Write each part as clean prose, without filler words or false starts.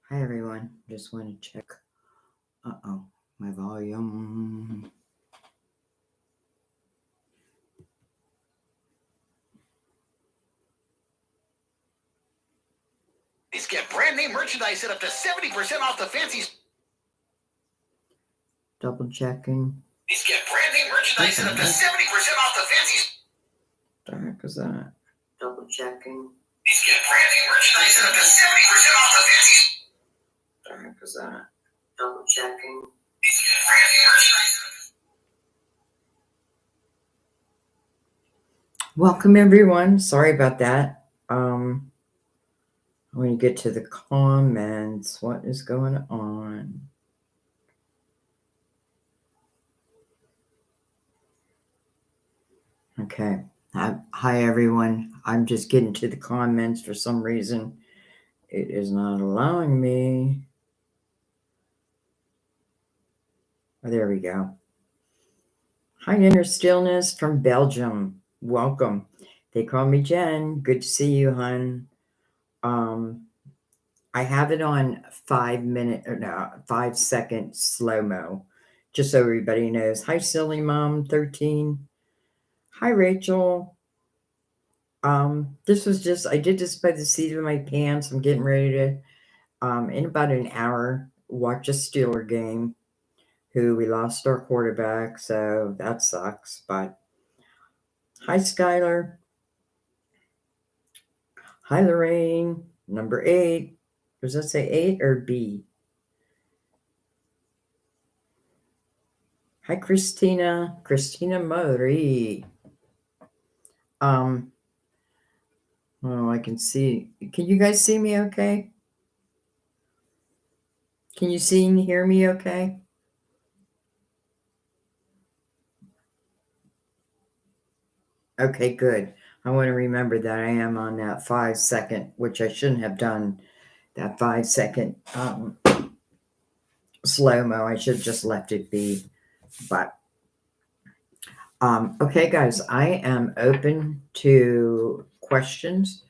Hi everyone, just want to check. My volume. Get brand name merchandise at up to 70% off the fancy. Double checking. Get brand name merchandise at up to 70% off the fancy. What the heck is that? Double checking. Get brand name merchandise at up to 70% off the fancy. What the heck is that? Double checking. Get brand name merchandise. Welcome everyone. Sorry about that. I'm going to get to the comments. What is going on? Okay. Hi everyone. I'm just getting to the comments for some reason. It is not allowing me. Oh, there we go. Hi, Inner Stillness from Belgium. Welcome. They call me Jen. Good to see you, hon. I have it on 5 second slow-mo, just so everybody knows. Hi, Silly Mom 13. Hi, Rachel. This was just, I did this by the seat of my pants. I'm getting ready to, in about an hour, watch a Steeler game. Who we lost our quarterback, so that sucks. But hi, Skylar. Hi, Lorraine. Number 8. Does that say 8 or B? Hi, Christina. Christina Mori. Oh, I can see. Can you guys see me okay? Can you see and hear me okay? Okay, good. I want to remember that I am on that 5 second, which I shouldn't have done. That 5 second slow-mo. I should have just left it be. But okay, guys, I am open to questions.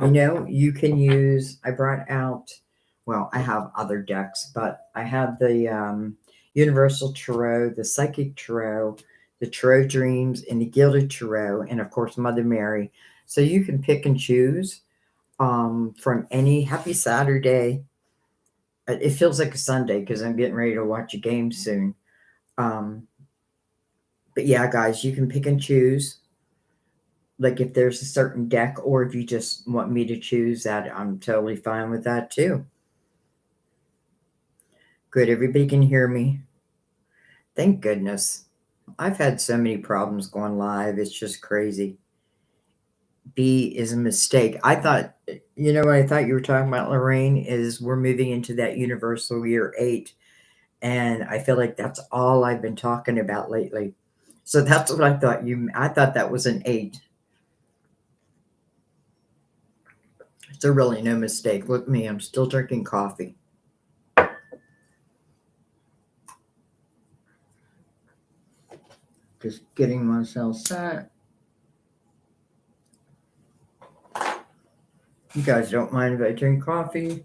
You can use, I brought out, well, I have other decks, but I have the Universal Tarot, the Psychic Tarot, the Tarot Dreams, and the Gilded Tarot, and of course, Mother Mary. So you can pick and choose from any. Happy Saturday. It feels like a Sunday because I'm getting ready to watch a game soon. But yeah, guys, you can pick and choose. Like if there's a certain deck, or if you just want me to choose that, I'm totally fine with that too. Good, everybody can hear me. Thank goodness. I've had so many problems going live. It's just crazy. B is a mistake. I thought, what I thought you were talking about, Lorraine, is we're moving into that universal year 8. And I feel like that's all I've been talking about lately. So that's what I thought I thought that was an 8. It's really no mistake. Look at me, I'm still drinking coffee. Just getting myself set. You guys don't mind if I drink coffee?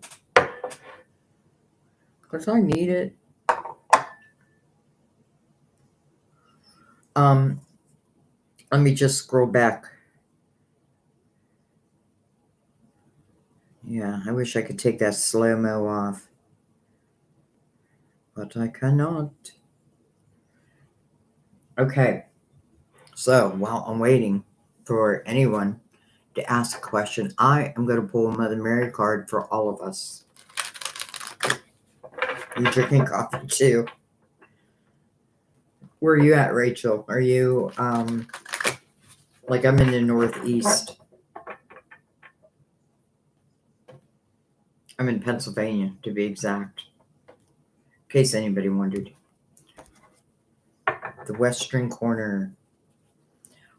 Because I need it. Let me just scroll back. Yeah, I wish I could take that slow-mo off. But I cannot. Okay. So while I'm waiting for anyone to ask a question, I am going to pull a Mother Mary card for all of us. You drinking coffee too? Where are you at, Rachel? Are you, like I'm in the Northeast. I'm in Pennsylvania, to be exact. In case anybody wondered. The western corner.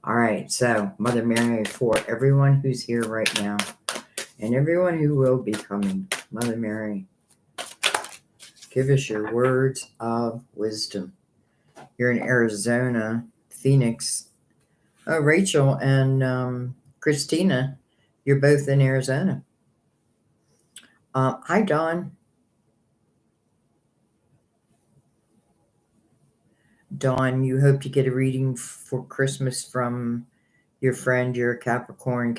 All right, so Mother Mary, for everyone who's here right now and everyone who will be coming, Mother Mary, give us your words of wisdom. You're in Arizona, Phoenix. Oh, Rachel and Christina, you're both in Arizona. Hi, Dawn. Dawn, you hope to get a reading for Christmas from your friend, your Capricorn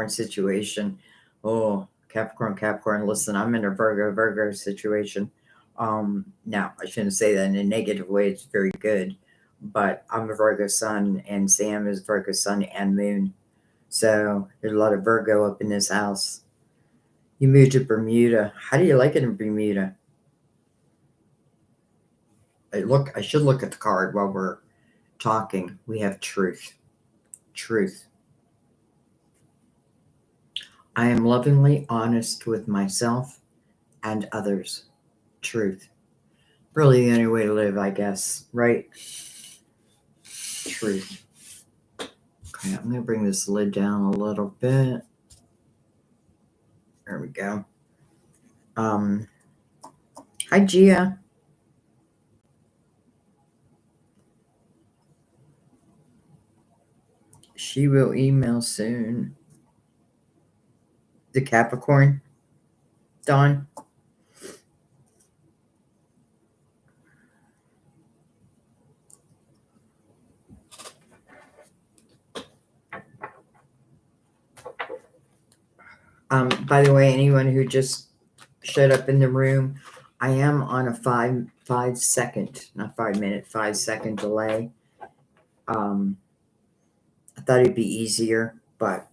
situation. Oh, Capricorn, listen, I'm in a Virgo situation. Now I shouldn't say that in a negative way, it's very good. But I'm a Virgo sun and Sam is Virgo sun and moon. So there's a lot of Virgo up in this house. You moved to Bermuda. How do you like it in Bermuda? I should look at the card while we're talking. We have truth. Truth. I am lovingly honest with myself and others. Truth. Really the only way to live, I guess, right? Truth. Okay, I'm going to bring this lid down a little bit. There we go. Hi, Gia. She will email soon. The Capricorn. Dawn. By the way, anyone who just showed up in the room, I am on a 5 second, not 5 minute, 5 second delay. I thought it'd be easier, but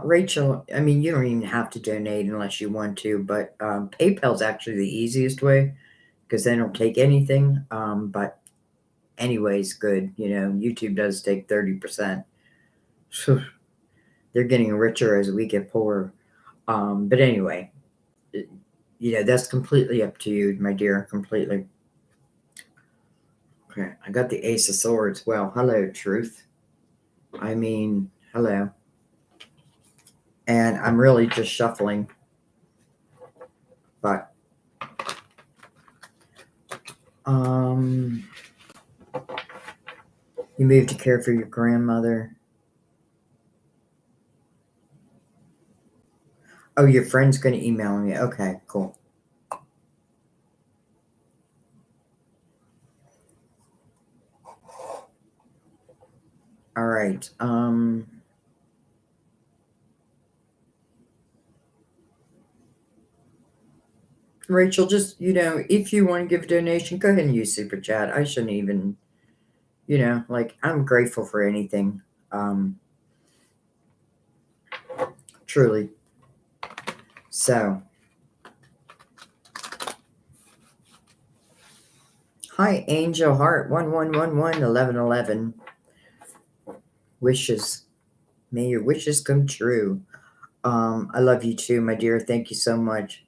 Rachel, I mean, you don't even have to donate unless you want to, but PayPal's actually the easiest way because they don't take anything. But anyways, good. You know, YouTube does take 30%. So they're getting richer as we get poorer. But anyway, you know, that's completely up to you, my dear, completely. Okay, I got the Ace of Swords. Well, hello, truth. I mean, hello. And I'm really just shuffling. But you moved to care for your grandmother. Oh, your friend's going to email me. Okay, cool. All right. Rachel, just, you know, if you want to give a donation, go ahead and use Super Chat. I shouldn't even, you know, like, I'm grateful for anything. Truly. So, hi, Angel Heart 1111 wishes. May your wishes come true. I love you too, my dear. Thank you so much.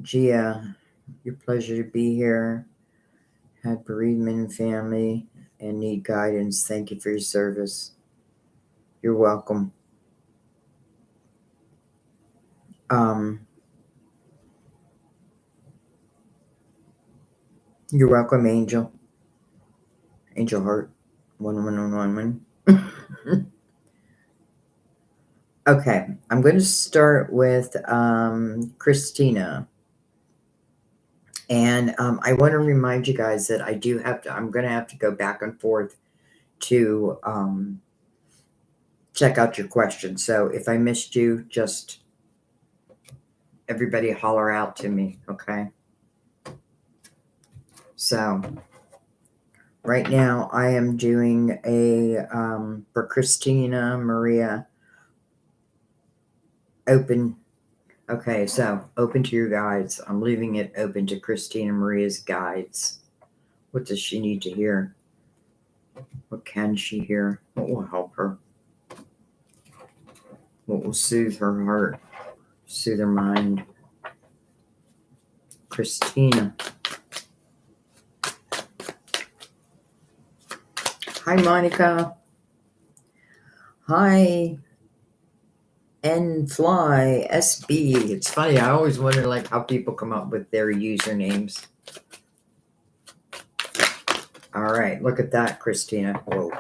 Gia, your pleasure to be here. Had bereavement in family and need guidance. Thank you for your service. You're welcome. You're welcome, Angel. Angel Heart 1111. Okay, I'm going to start with Christina. And I want to remind you guys that I'm going to have to go back and forth to check out your questions. So if I missed you, just everybody holler out to me, okay? So right now I am doing a, for Christina Maria, open. Okay, so open to your guides. I'm leaving it open to Christina Maria's guides. What does she need to hear? What can she hear? What will help her? What will soothe her heart? Soothe her mind? Christina. Hi, Monica. Hi, Fly SB. It's funny. I always wonder like how people come up with their usernames. All right, look at that, Christina. Whoa,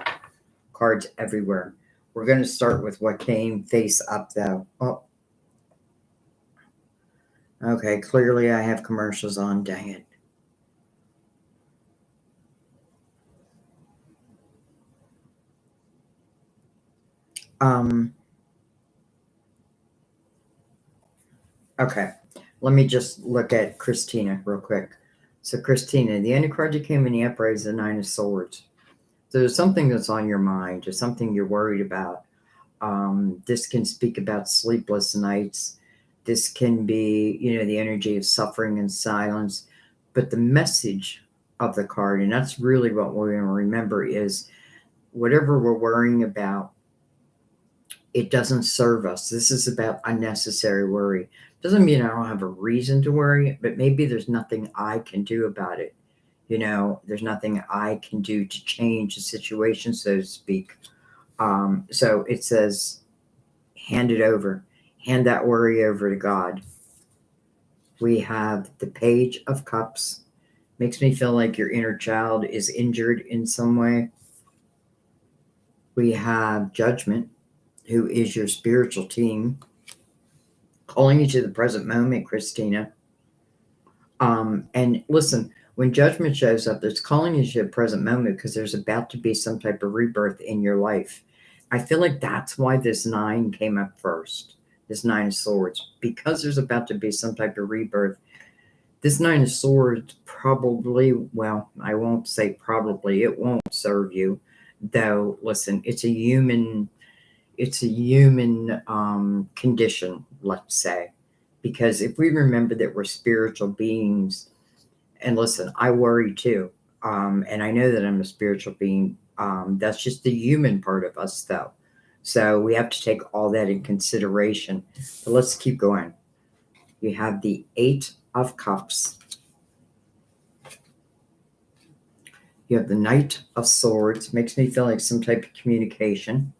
cards everywhere. We're going to start with what came face up, though. Oh, okay. Clearly, I have commercials on. Dang it. Um. Okay. Let me just look at Christina real quick. So, Christina, the only card that came in the upright is the Nine of Swords. So, there's something that's on your mind, or something you're worried about. This can speak about sleepless nights. This can be, the energy of suffering and silence. But the message of the card, and that's really what we're going to remember, is whatever we're worrying about, it doesn't serve us. This is about unnecessary worry. Doesn't mean I don't have a reason to worry, but maybe there's nothing I can do about it. There's nothing I can do to change the situation, so to speak. So it says, hand it over, hand that worry over to God. We have the Page of Cups. Makes me feel like your inner child is injured in some way. We have Judgment, who is your spiritual team, calling you to the present moment, Christina. And listen, when Judgment shows up, it's calling you to the present moment because there's about to be some type of rebirth in your life. I feel like that's why this 9 came up first, this 9 of Swords, because there's about to be some type of rebirth. This 9 of Swords probably, well, I won't say probably, it won't serve you, though. Listen, it's a human condition, let's say, because if we remember that we're spiritual beings, and listen, I worry too, and I know that I'm a spiritual being. That's just the human part of us, though. So we have to take all that in consideration. But let's keep going. You have the 8 of Cups. You have the Knight of Swords. Makes me feel like some type of communication.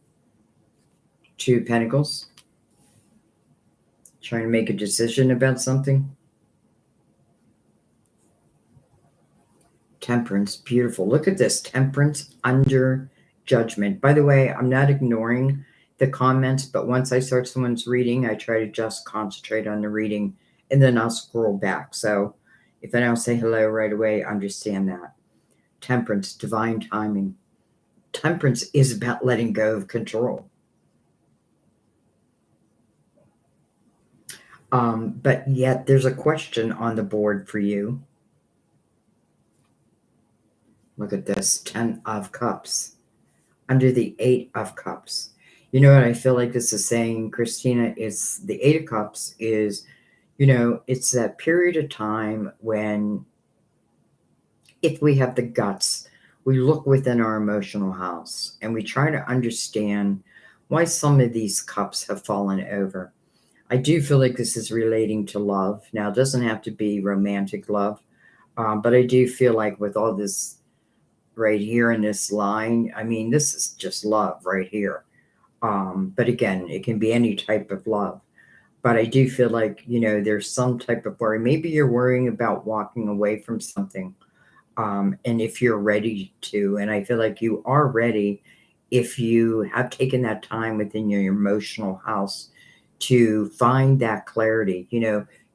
2 of Pentacles. Trying to make a decision about something. Temperance. Beautiful. Look at this. Temperance under Judgment. By the way, I'm not ignoring the comments, but once I start someone's reading, I try to just concentrate on the reading and then I'll scroll back. So if I don't say hello right away, understand that. Temperance, divine timing. Temperance is about letting go of control. But yet there's a question on the board for you. Look at this, 10 of Cups. Under the 8 of Cups. You know what I feel like this is saying, Christina, is the 8 of Cups is, it's that period of time when, if we have the guts, we look within our emotional house and we try to understand why some of these cups have fallen over. I do feel like this is relating to love. Now, it doesn't have to be romantic love, but I do feel like with all this right here in this line, I mean, this is just love right here. But again, it can be any type of love. But I do feel like, there's some type of worry. Maybe you're worrying about walking away from something. And if you're ready to, and I feel like you are ready if you have taken that time within your emotional house to find that clarity.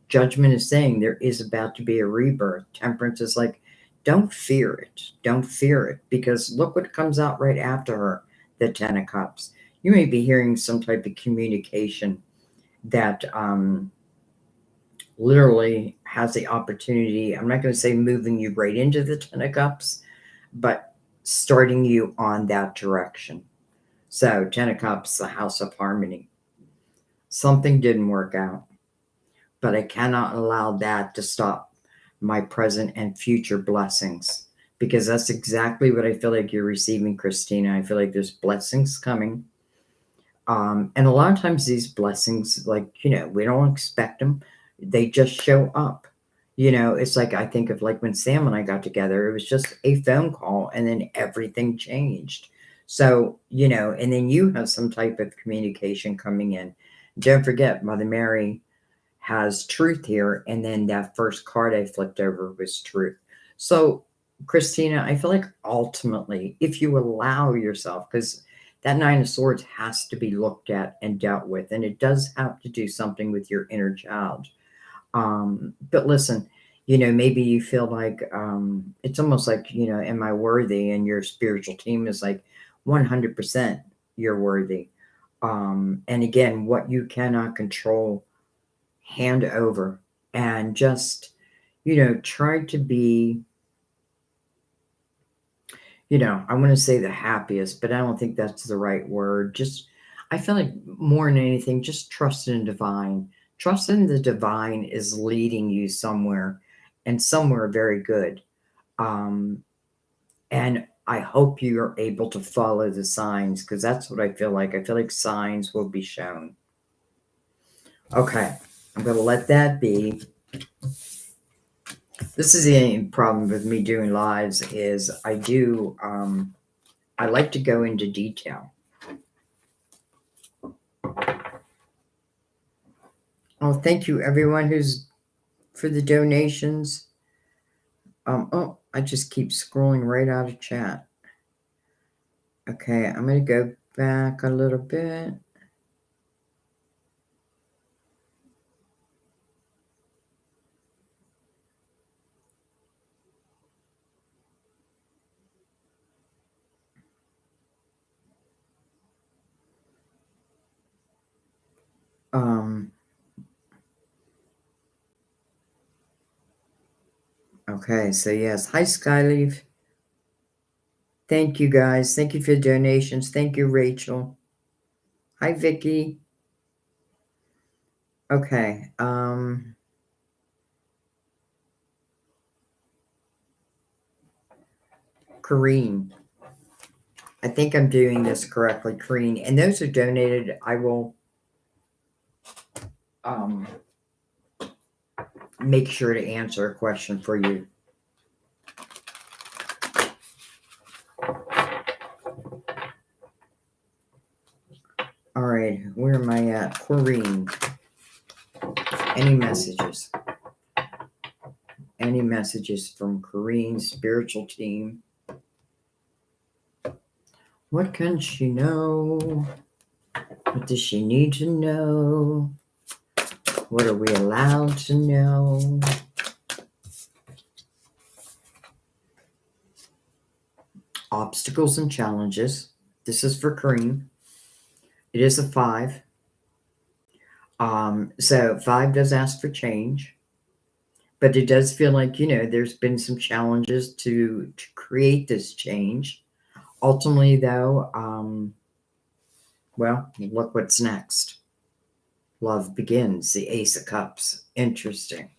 Judgment is saying there is about to be a rebirth. Temperance is like, don't fear it. Don't fear it, because look what comes out right after her, the 10 of Cups. You may be hearing some type of communication that literally has the opportunity, I'm not going to say moving you right into the 10 of Cups, but starting you on that direction. So 10 of Cups, the House of Harmony. Something didn't work out, but I cannot allow that to stop my present and future blessings, because that's exactly what I feel like you're receiving, Christina. I feel like there's blessings coming. And a lot of times these blessings, like, we don't expect them. They just show up. It's like, I think of like when Sam and I got together, it was just a phone call and then everything changed. So, and then you have some type of communication coming in. Don't forget, Mother Mary has truth here. And then that first card I flipped over was truth. So, Christina, I feel like ultimately, if you allow yourself, because that Nine of Swords has to be looked at and dealt with. And it does have to do something with your inner child. But listen, maybe you feel like it's almost like, am I worthy? And your spiritual team is like 100% you're worthy. And again, what you cannot control, hand over and just, try to be, I want to say the happiest, but I don't think that's the right word. Just, I feel like more than anything, just trust in divine. Trust in the divine is leading you somewhere and somewhere very good. Um, and I hope you are able to follow the signs because that's what I feel like. I feel like signs will be shown. Okay, I'm going to let that be. This is the problem with me doing lives is I like to go into detail. Oh, thank you everyone who's for the donations. I just keep scrolling right out of chat. Okay, I'm going to go back a little bit. Okay, so yes. Hi, Skyleaf. Thank you, guys. Thank you for the donations. Thank you, Rachel. Hi, Vicky. Okay. Kareen. I think I'm doing this correctly, Kareen. And those who donated, I will make sure to answer a question for you. All right, where am I at? Corrine. Any messages? Any messages from Corrine's spiritual team? What can she know? What does she need to know? What are we allowed to know? Obstacles and challenges. This is for Corrine. It is a 5. So 5 does ask for change, but it does feel like, there's been some challenges to create this change. Ultimately, though, well, look what's next. Love begins, the Ace of Cups. Interesting.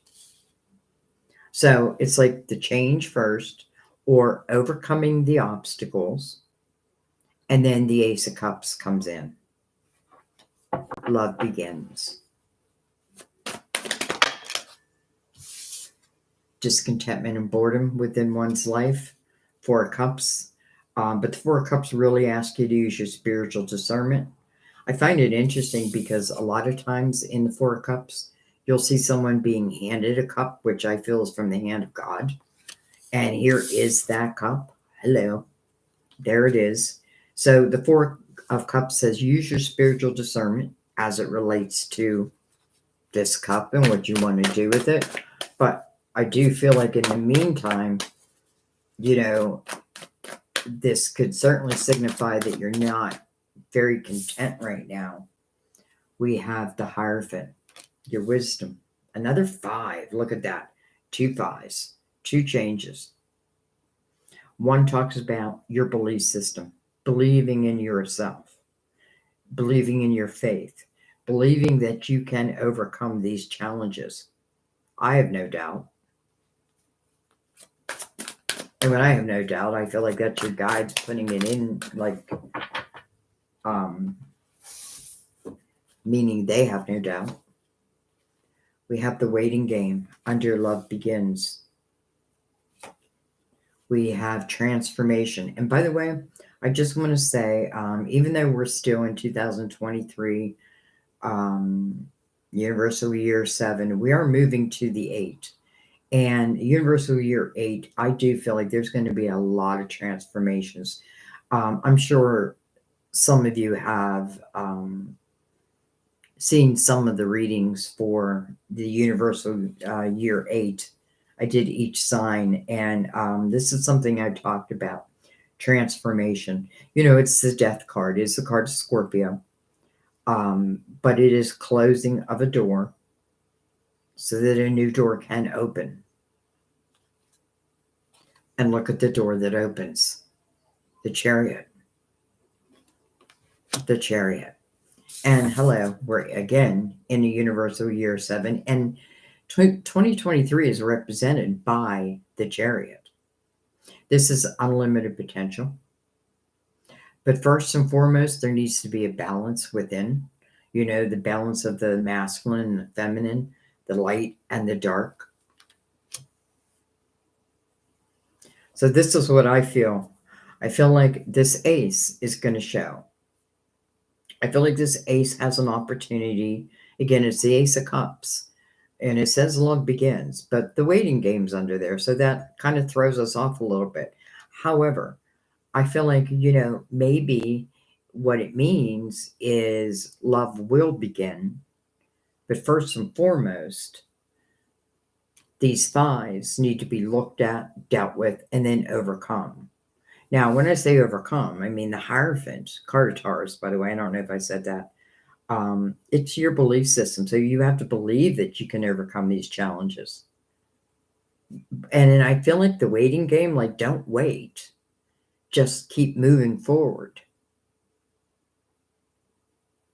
So it's like the change first, or overcoming the obstacles, and then the Ace of Cups comes in. Love begins. Discontentment and boredom within one's life. 4 of Cups. But the 4 of Cups really ask you to use your spiritual discernment. I find it interesting because a lot of times in the 4 of Cups, you'll see someone being handed a cup, which I feel is from the hand of God. And here is that cup. Hello. There it is. So the 4 of Cups says use your spiritual discernment as it relates to this cup and what you want to do with it. But I do feel like in the meantime, this could certainly signify that you're not very content right now. We have the Hierophant, your wisdom, another 5. Look at that. 2 5s, 2 changes. One talks about your belief system, believing in yourself, believing in your faith, believing that you can overcome these challenges. I have no doubt. And when I have no doubt, I feel like that's your guides putting it in, like, meaning they have no doubt. We have the waiting game. Under Love Begins. We have transformation. And by the way, I just want to say, even though we're still in 2023, Universal Year 7, we are moving to the 8. And Universal Year 8, I do feel like there's going to be a lot of transformations. I'm sure some of you have seen some of the readings for the Universal Year 8. I did each sign, and this is something I talked about. Transformation. It's the death card. It's the card of Scorpio. But it is closing of a door so that a new door can open. And look at the door that opens. The Chariot. The Chariot. And hello, we're again in a Universal Year 7. And 2023 is represented by the Chariot. This is unlimited potential. But first and foremost, there needs to be a balance within. The balance of the masculine and the feminine, the light and the dark. So this is what I feel. I feel like this ace is going to show. I feel like this ace has an opportunity. Again, it's the Ace of Cups. And it says love begins. But the waiting game's under there. So that kind of throws us off a little bit. However, I feel like, maybe what it means is love will begin. But first and foremost, these fives need to be looked at, dealt with, and then overcome. Now, when I say overcome, I mean the Hierophant, card of Taurus, by the way. I don't know if I said that. It's your belief system. So you have to believe that you can overcome these challenges. And then I feel like the waiting game, like, don't wait. Just keep moving forward.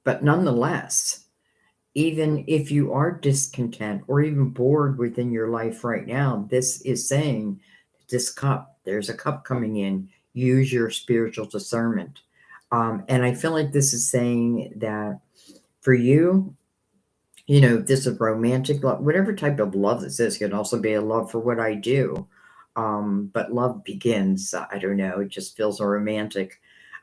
But nonetheless, even if you are discontent or even bored within your life right now, this is saying this cup, there's a cup coming in. Use your spiritual discernment. And I feel like this is saying that for you, this is romantic love, whatever type of love this is, can also be a love for what I do. But love begins, I don't know, it just feels romantic.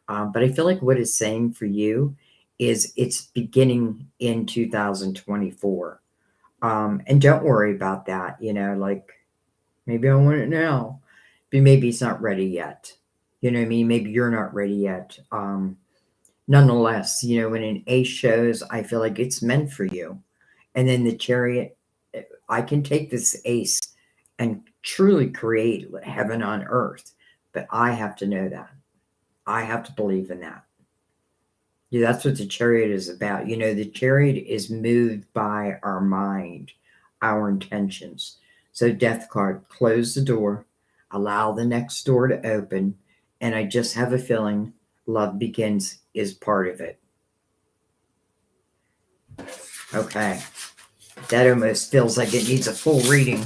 But I feel like what it's saying for you is it's beginning in 2024. And don't worry about that, like, maybe I want it now, but maybe it's not ready yet. You know what I mean? Maybe you're not ready yet. Nonetheless, when an ace shows, I feel like it's meant for you. And then the Chariot, I can take this ace and truly create heaven on earth. But I have to know that. I have to believe in that. Yeah, that's what the Chariot is about. The Chariot is moved by our mind, our intentions. So death card, close the door, allow the next door to open. And I just have a feeling love begins is part of it. Okay. That almost feels like it needs a full reading.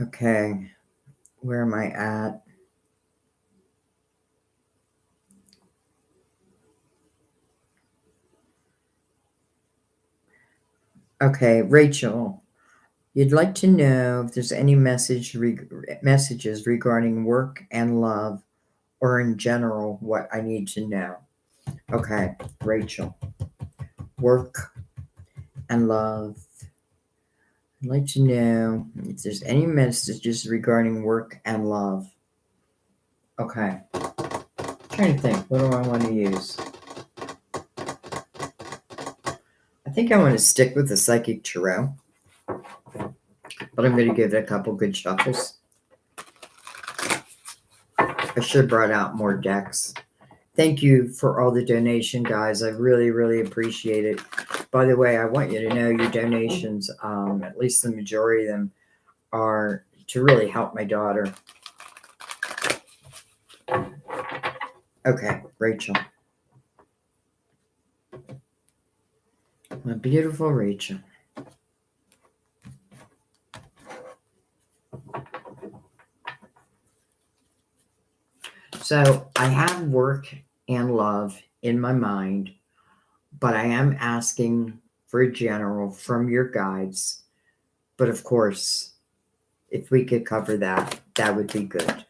Okay. Where am I at? Okay, Rachel, you'd like to know if there's any messages regarding work and love, or in general, what I need to know. Okay, Rachel, work and love. I'd like to know if there's any messages regarding work and love. Okay. I'm trying to think, what do I want to use? I think I want to stick with the Psychic Tarot, but I'm going to give it a couple good shuffles. I should have brought out more decks. Thank you for all the donation, guys. I really, really appreciate it. By the way, I want you to know your donations, at least the majority of them, are to really help my daughter. Okay, Rachel. My beautiful Rachel. So I have work and love in my mind, but I am asking for a general from your guides. But of course, if we could cover that, that would be good.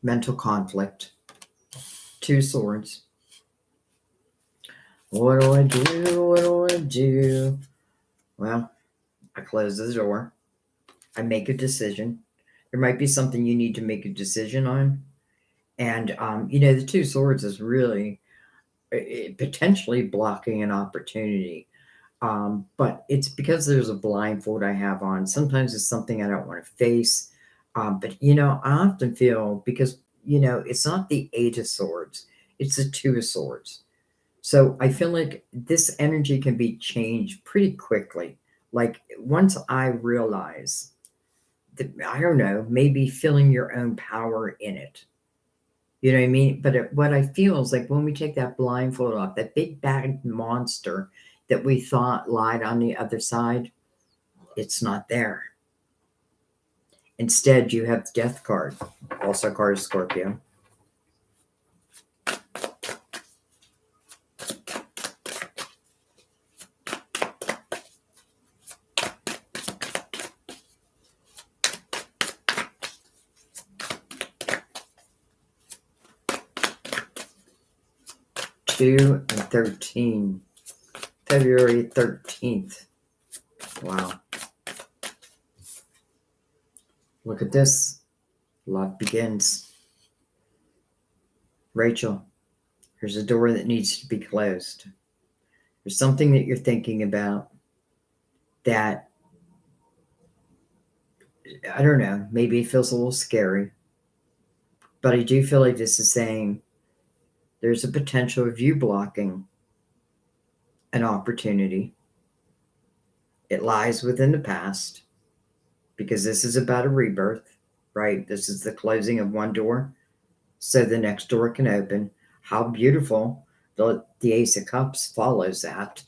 Mental conflict. 2 swords. What do I do? What do I do? Well, I close the door. I make a decision. There might be something you need to make a decision on. And, the Two Swords is really potentially blocking an opportunity. But it's because there's a blindfold I have on. Sometimes it's something I don't want to face. But, I often feel because, it's not the Eight of Swords, it's the Two of Swords. So I feel like this energy can be changed pretty quickly. Like once I realize that, I don't know, maybe feeling your own power in it. You know what I mean? But what I feel is like when we take that blindfold off, that big bad monster that we thought lied on the other side, it's not there. Instead, you have the Death card, also card of Scorpio. Two and 13. February 13th. Wow. Look at this. Love begins. Rachel, there's a door that needs to be closed. There's something that you're thinking about that, I don't know, maybe it feels a little scary. But I do feel like this is saying there's a potential of you blocking an opportunity. It lies within the past because this is about a rebirth, right? This is the closing of one door so the next door can open. How beautiful. The Ace of Cups follows that.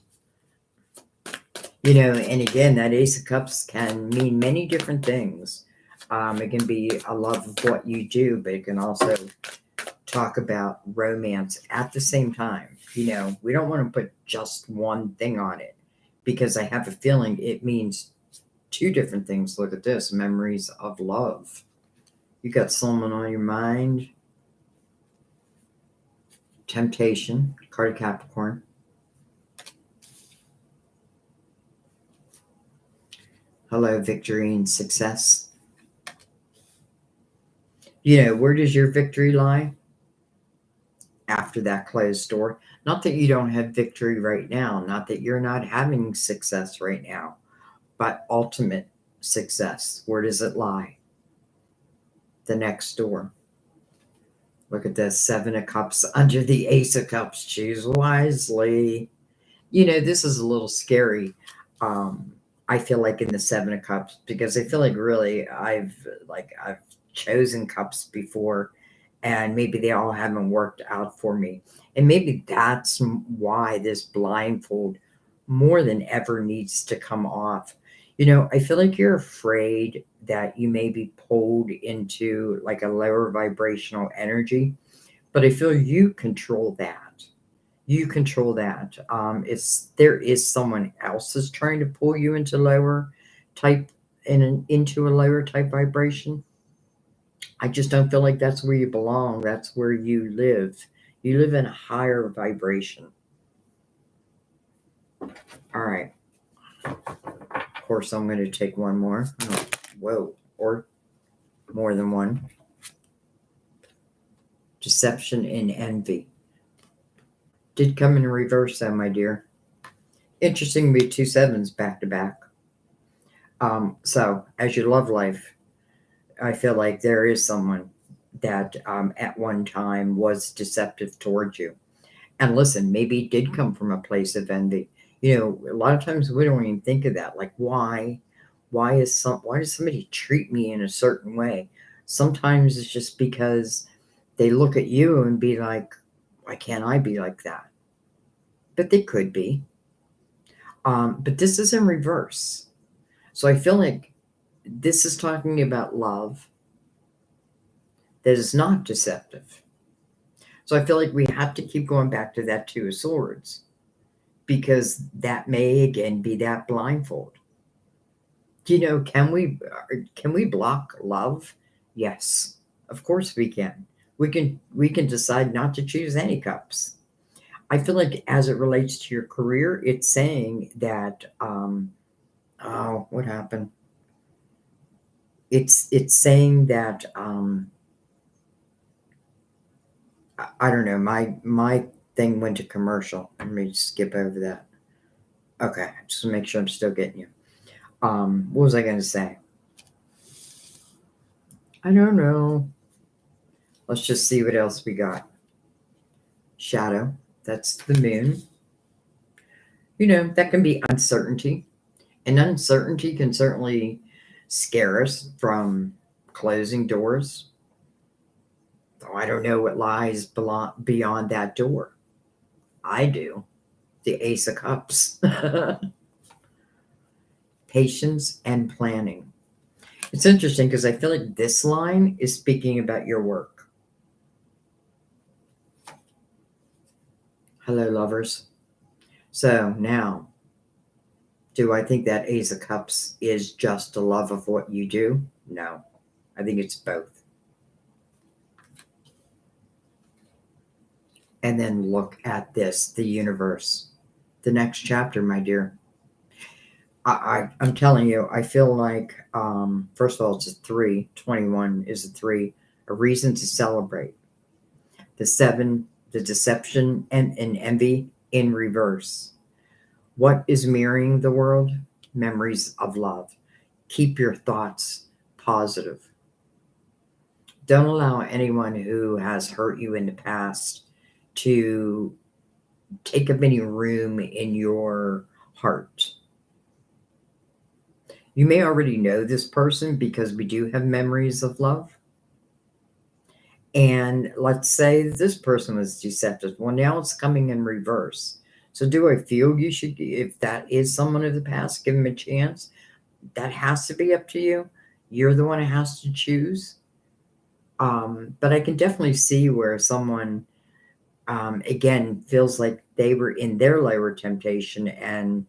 And again, that Ace of Cups can mean many different things. It can be a love of what you do, but it can also talk about romance at the same time. We don't want to put just one thing on it because I have a feeling it means two different things. Look at this, memories of love. You got someone on your mind. Temptation, card of Capricorn. Hello, victory and success. Where does your victory lie? After that closed door. Not that you don't have victory right now, not that you're not having success right now, but ultimate success. Where does it lie? The next door. Look at this, Seven of Cups under the Ace of Cups. Choose wisely. This is a little scary. I feel like in the Seven of Cups because I feel like really I've chosen cups before and maybe they all haven't worked out for me. And maybe that's why this blindfold more than ever needs to come off. I feel like you're afraid that you may be pulled into like a lower vibrational energy, but I feel you control that. You control that. There is someone else is trying to pull you into lower type into a lower type vibration. I just don't feel like that's where you belong. That's where you live. You live in a higher vibration. All right. Of course, I'm going to take one more. Oh, whoa. Or more than one. Deception and envy. Did come in reverse though, my dear. Interesting to be 2 sevens back to back. So as your love life, I feel like there is someone that at one time was deceptive towards you. And listen, maybe it did come from a place of envy. A lot of times we don't even think of that. Like why does somebody treat me in a certain way? Sometimes it's just because they look at you and be like, why can't I be like that? But they could be. But this is in reverse. So I feel like this is talking about love that is not deceptive. So I feel like we have to keep going back to that Two of Swords because that may again be that blindfold. Can we block love? Yes, of course we can. We can decide not to choose any cups. I feel like as it relates to your career, it's saying that Oh, what happened? It's saying that I don't know. My thing went to commercial. Let me skip over that. Okay, just to make sure I'm still getting you. What was I going to say? I don't know. Let's just see what else we got. Shadow. That's the moon. That can be uncertainty, and uncertainty can certainly scare us from closing doors. Oh, I don't know what lies beyond that door. I do. The Ace of Cups. Patience and planning. It's interesting because I feel like this line is speaking about your work. Hello, lovers. So now, do I think that Ace of Cups is just a love of what you do? No, I think it's both. And then look at this, the universe. The next chapter, my dear. I'm telling you, I feel like, first of all, it's a 3. 21 is a 3. A reason to celebrate. The 7, the deception and envy in reverse. What is mirroring the world? Memories of love. Keep your thoughts positive. Don't allow anyone who has hurt you in the past to take up any room in your heart. You may already know this person because we do have memories of love. And let's say this person was deceptive. Well, now it's coming in reverse. So, do I feel you should, if that is someone of the past, give them a chance? That has to be up to you. You're the one who has to choose. But I can definitely see where someone, again, feels like they were in their lower temptation and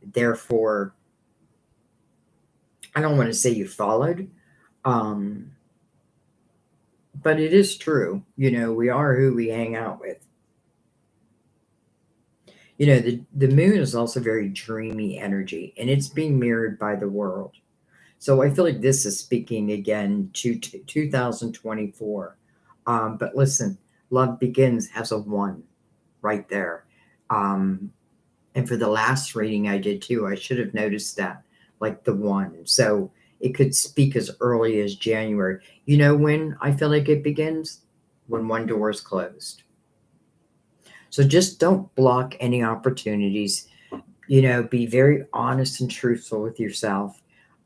therefore, I don't want to say you followed, um, but it is true. We are who we hang out with. The moon is also very dreamy energy and it's being mirrored by the world. So I feel like this is speaking again to 2024. But listen, love begins has a 1 right there. Um, and for the last reading I did too, I should have noticed that, like the 1. So it could speak as early as January. You know when I feel like it begins? When one door is closed. So just don't block any opportunities. Be very honest and truthful with yourself,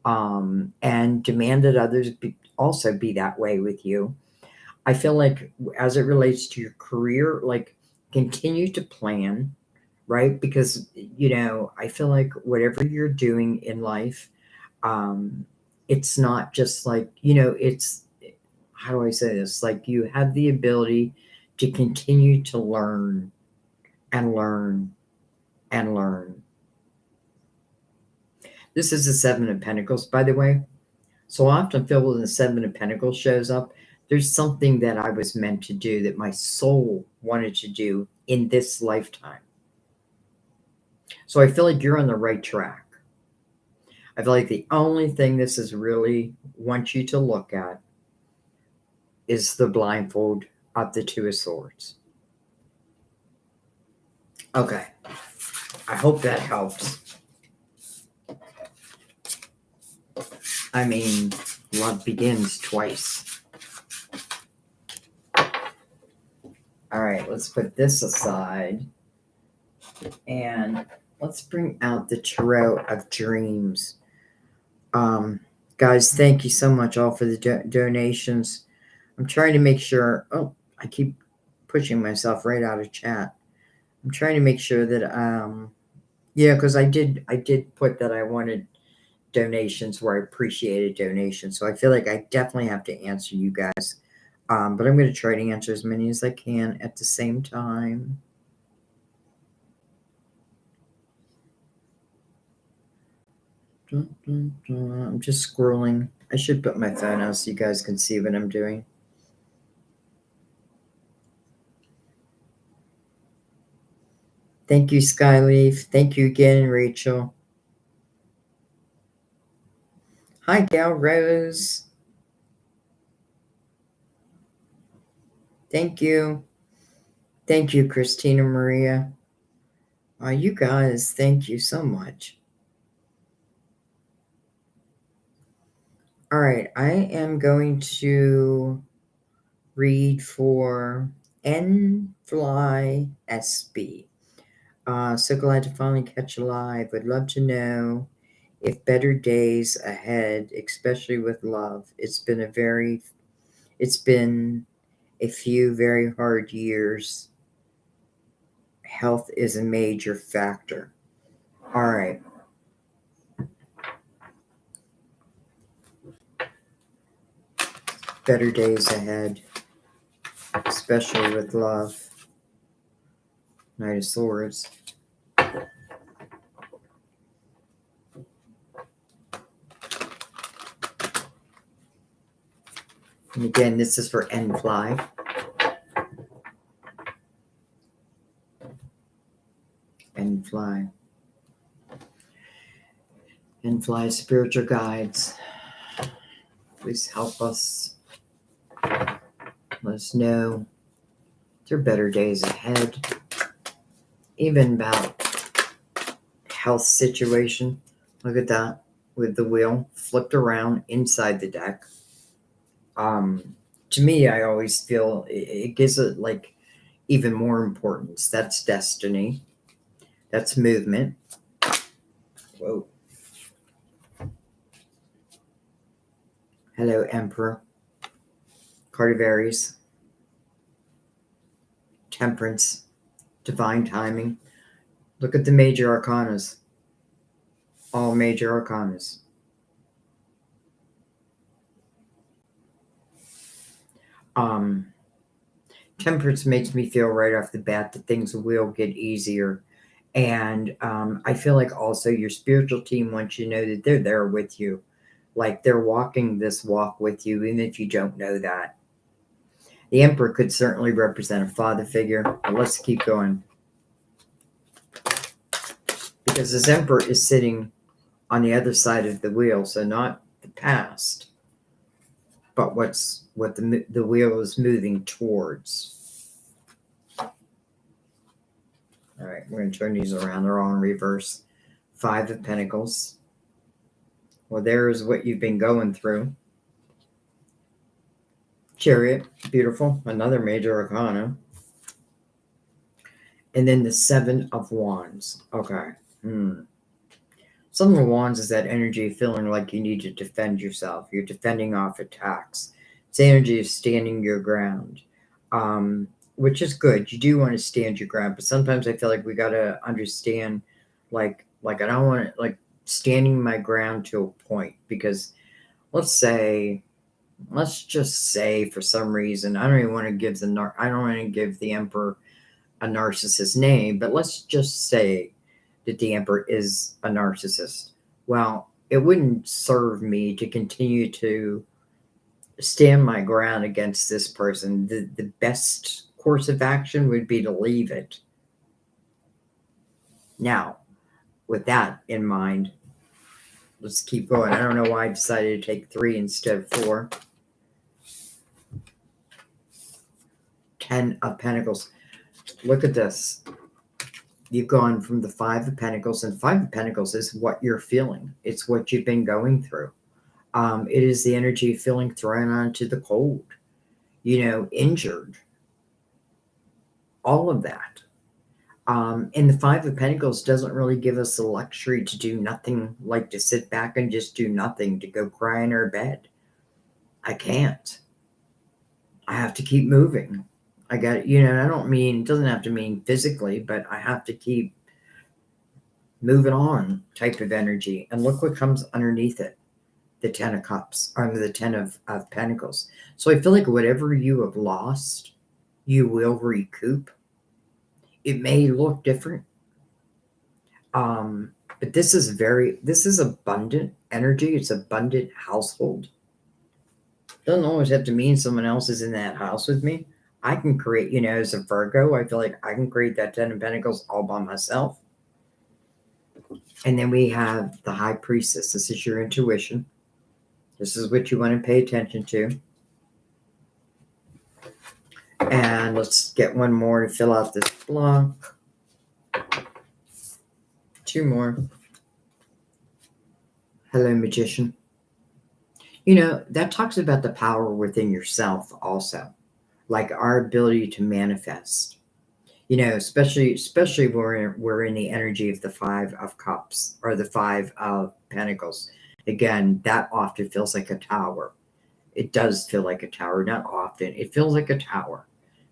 and demand that others also be that way with you. I feel like as it relates to your career, like continue to plan, right? Because, I feel like whatever you're doing in life, um, it's not just like, it's, how do I say this? Like you have the ability to continue to learn and learn and learn. This is the 7 of Pentacles, by the way. So often feel when the 7 of Pentacles shows up, there's something that I was meant to do that my soul wanted to do in this lifetime. So I feel like you're on the right track. I feel like the only thing this is really want you to look at is the blindfold of the 2 of Swords. Okay. I hope that helps. I mean, love begins twice. All right, let's put this aside. And let's bring out the Tarot of Dreams. Guys, thank you so much all for the donations. I'm trying to make sure. Oh, I keep pushing myself right out of chat. I'm trying to make sure that yeah, because I did put that I wanted donations where I appreciated donations. So I feel like I definitely have to answer you guys. But I'm going to try to answer as many as I can at the same time. I'm just scrolling. I should put my phone out so you guys can see what I'm doing. Thank you, Skyleaf. Thank you again, Rachel. Hi, Gal Rose. Thank you. Thank you, Christina Maria. You guys, thank you so much. All right, I am going to read for N Fly SB. So glad to finally catch you live. Would love to know if better days ahead, especially with love. It's been a few very hard years. Health is a major factor. All right. Better days ahead, especially with love. Knight of Swords. And again, this is for N Fly. N Fly. N Fly spiritual guides. Please help us. Let us know there are better days ahead. Even about health situation. Look at that. With the wheel flipped around inside the deck. To me, I always feel it gives it like even more importance. That's destiny. That's movement. Whoa. Hello, Emperor. Card of Aries. Temperance. Divine timing. Look at the major arcanas. All major arcanas. Temperance makes me feel right off the bat that things will get easier. And I feel like also your spiritual team wants you to know that they're there with you. Like they're walking this walk with you, even if you don't know that. The Emperor could certainly represent a father figure. But let's keep going. Because this Emperor is sitting on the other side of the wheel, so not the past, but what the wheel is moving towards. All right, we're going to turn these around. They're all in reverse. 5 of Pentacles. Well, there's what you've been going through. Chariot, beautiful. Another major arcana. And then the 7 of Wands. Okay. Some of the Wands is that energy of feeling like you need to defend yourself. You're defending off attacks. It's the energy of standing your ground, which is good. You do want to stand your ground, but sometimes I feel like we got to understand, like I don't want to, like, standing my ground to a point, because let's just say for some reason, I don't even want to give the Emperor a narcissist name, but let's just say that the Emperor is a narcissist. Well, it wouldn't serve me to continue to stand my ground against this person. The best course of action would be to leave it. Now, with that in mind, let's keep going. I don't know why I decided to take 3 instead of 4. 10 of Pentacles. Look at this. You've gone from the 5 of Pentacles, and 5 of Pentacles is what you're feeling. It's what you've been going through. It is the energy of feeling thrown onto the cold, injured, all of that. And the 5 of Pentacles doesn't really give us the luxury to do nothing, like to sit back and just do nothing, to go cry in our bed. I can't. I have to keep moving. I got, I don't mean, it doesn't have to mean physically, but I have to keep moving on type of energy. And look what comes underneath it. The 10 of Cups, or the 10 of Pentacles. So I feel like whatever you have lost, you will recoup. It may look different. But this is abundant energy. It's abundant household. Doesn't always have to mean someone else is in that house with me. I can create, as a Virgo, I feel like I can create that 10 of Pentacles all by myself. And then we have the High Priestess. This is your intuition. This is what you want to pay attention to. And let's get one more to fill out this block. Two more. Hello, Magician. You know, that talks about the power within yourself also, like our ability to manifest. You know, especially when we're in the energy of the Five of Cups or the Five of Pentacles. Again, that often feels like a tower. It does feel like a tower, not often. It feels like a tower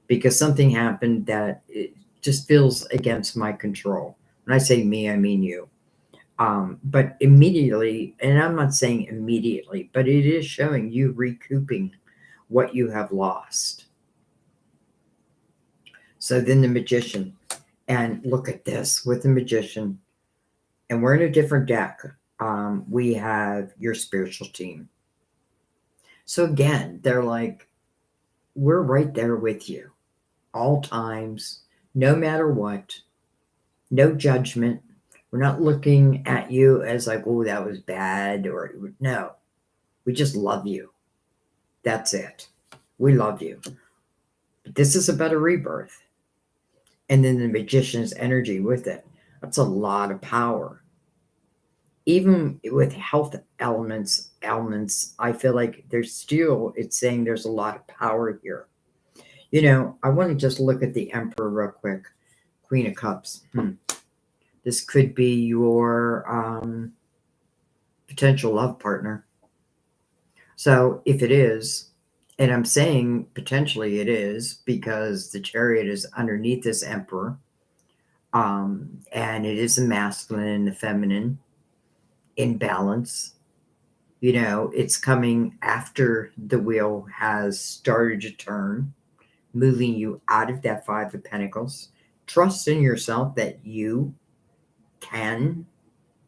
because something happened that it just feels against my control. When I say me, I mean you. But immediately, and I'm not saying immediately, but it is showing you recouping what you have lost. So then the Magician, and look at this with the Magician, and we're in a different deck. We have your spiritual team. So again, they're like, we're right there with you, all times, no matter what, no judgment. We're not looking at you as like, oh, that was bad, or no, we just love you. That's it. We love you. But this is about a rebirth. And then the Magician's energy with it. That's a lot of power. Even with health elements, I feel like there's still, it's saying there's a lot of power here. You know, I want to just look at the Emperor real quick. Queen of Cups. This could be your potential love partner. So if it is, and I'm saying potentially it is because the Chariot is underneath this Emperor, and it is the masculine and the feminine in balance. You know, it's coming after the wheel has started to turn, moving you out of that Five of Pentacles. Trust in yourself that you can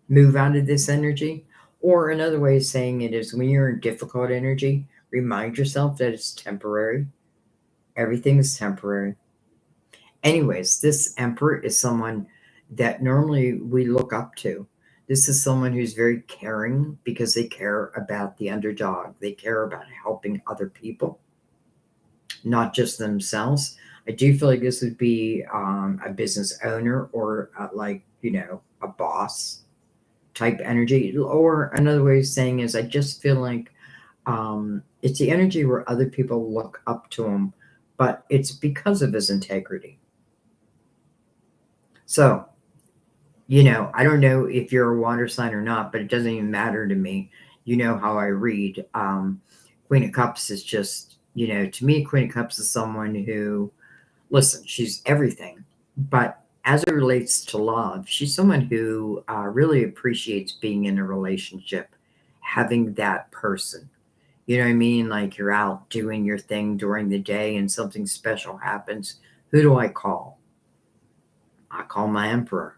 move out of this energy. Or another way of saying it is when you're in difficult energy, remind yourself that it's temporary. Everything is temporary. Anyways, this Emperor is someone that normally we look up to. This is someone who's very caring because they care about the underdog. They care about helping other people, not just themselves. I do feel like this would be a business owner or like, you know, a boss type energy. Or another way of saying is I just feel like it's the energy where other people look up to him, but it's because of his integrity. So, you know, I don't know if you're a water sign or not, but it doesn't even matter to me. You know how I read. Queen of Cups is just, you know, to me, Queen of Cups is someone who, listen, she's everything. But as it relates to love, she's someone who really appreciates being in a relationship, having that person. You know what I mean? Like you're out doing your thing during the day and something special happens. Who do I call? I call my Emperor.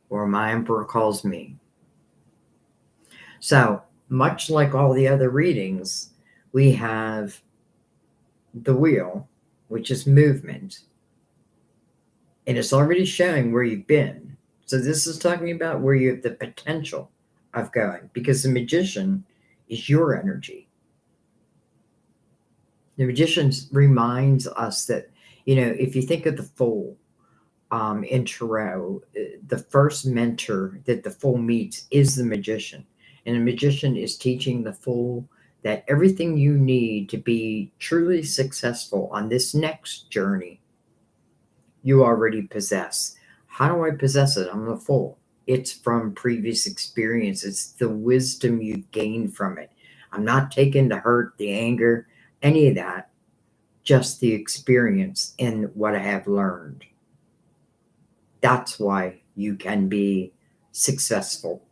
Or my Emperor calls me. So, much like all the other readings, we have the wheel, which is movement. And it's already showing where you've been. So, this is talking about where you have the potential of going because the Magician is your energy. The Magician reminds us that, you know, if you think of the Fool in Tarot, the first mentor that the Fool meets is the Magician. And the Magician is teaching the Fool that everything you need to be truly successful on this next journey, you already possess. How do I possess it? I'm the Fool. It's from previous experience. It's the wisdom you gain from it. I'm not taking the hurt, the anger, any of that, just the experience and what I have learned. That's why you can be successful.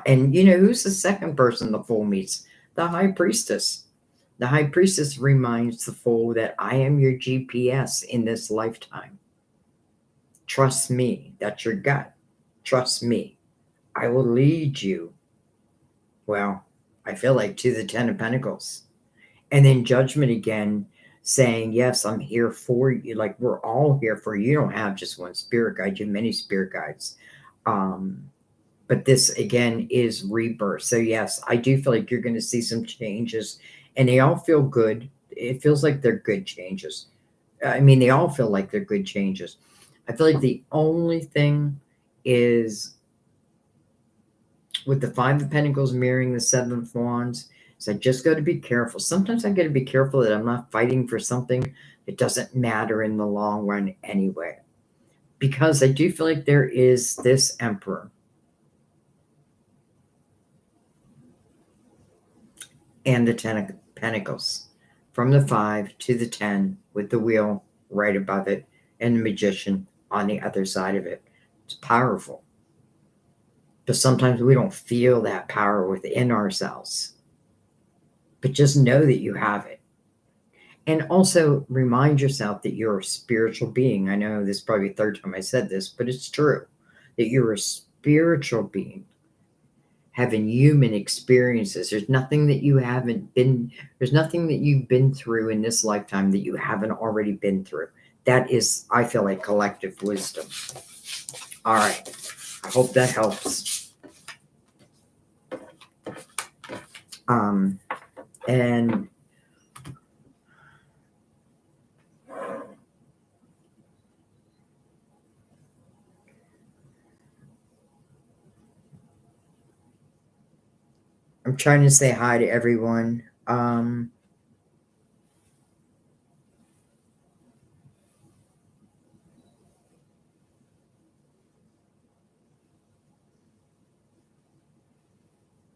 And you know, who's the second person the Fool meets? The High Priestess. The High Priestess reminds the Fool that I am your GPS in this lifetime. Trust me. That's your gut. Trust me. I will lead you. Well, I feel like to the Ten of Pentacles. And then Judgment again, saying, yes, I'm here for you. Like we're all here for you. You don't have just one spirit guide. You have many spirit guides. But this again is rebirth. So yes, I do feel like you're going to see some changes, and they all feel good. It feels like they're good changes. I mean, they all feel like they're good changes. I feel like the only thing is with the Five of Pentacles mirroring the Seven of Wands, is I just got to be careful. Sometimes I got to be careful that I'm not fighting for something that doesn't matter in the long run anyway. Because I do feel like there is this Emperor. And the Ten of Pentacles. From the 5 to the 10 with the wheel right above it and the Magician on the other side of it. It's powerful. But sometimes we don't feel that power within ourselves. But just know that you have it. And also remind yourself that you're a spiritual being. I know this is probably the third time I said this, but it's true. That you're a spiritual being having human experiences. There's nothing that you haven't been, there's nothing that you've been through in this lifetime that you haven't already been through. That is, I feel like, collective wisdom. All right. I hope that helps. And I'm trying to say hi to everyone.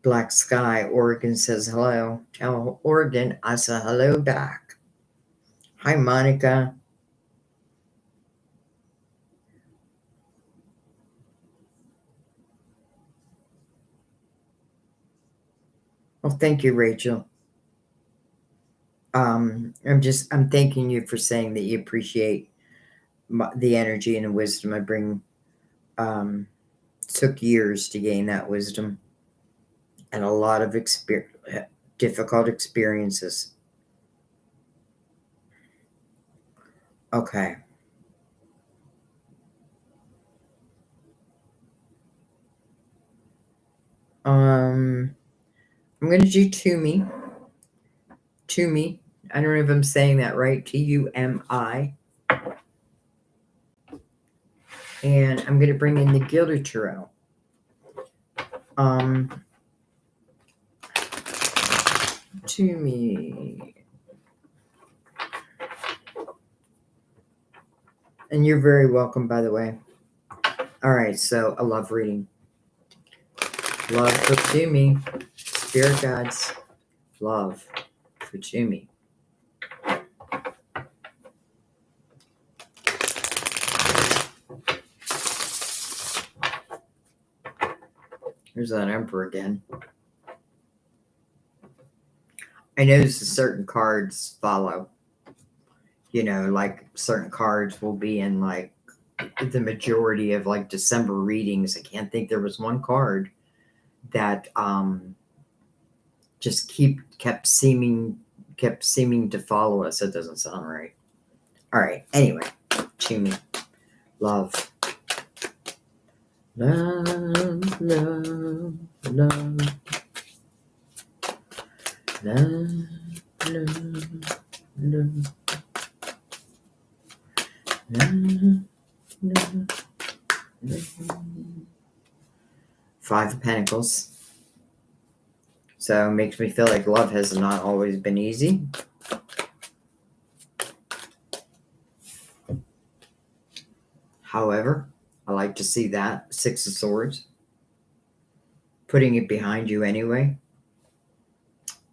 Black Sky, Oregon says hello. Tell Oregon I said hello back. Hi, Monica. Oh, thank you, Rachel. I'm thanking you for saying that you appreciate the energy and the wisdom I bring. Took years to gain that wisdom and a lot of difficult experiences. Okay. I'm going to do Tumi. Tumi. I don't know if I'm saying that right. Tumi. And I'm going to bring in the Gilded Tarot. Tumi. And you're very welcome, by the way. All right, so a love reading. Love for Tumi. Spirit guides. Love for Tumi. Here's that Emperor again. I notice certain cards follow. You know, like certain cards will be in like the majority of like December readings. I can't think there was one card that just kept seeming to follow us. That doesn't sound right. All right. Anyway, Tumi. Love. Love, love, love. Love, love, love. Love, love, love. Five of Pentacles. So it makes me feel like love has not always been easy. However, I like to see that. Six of Swords. Putting it behind you anyway.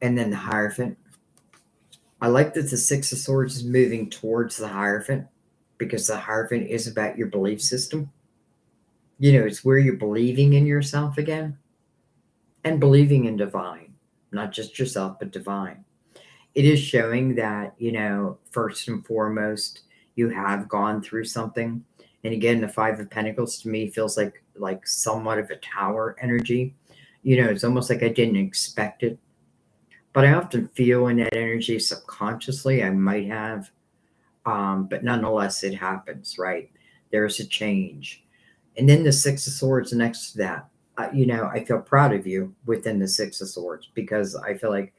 And then the Hierophant. I like that the Six of Swords is moving towards the Hierophant because the Hierophant is about your belief system. You know, it's where you're believing in yourself again and believing in divine, not just yourself, but divine. It is showing that, you know, first and foremost, you have gone through something. And again, the Five of Pentacles to me feels like somewhat of a tower energy. You know, it's almost like I didn't expect it. But I often feel in that energy subconsciously I might have. But nonetheless, it happens, right? There's a change. And then the Six of Swords next to that. I feel proud of you within the Six of Swords, because I feel like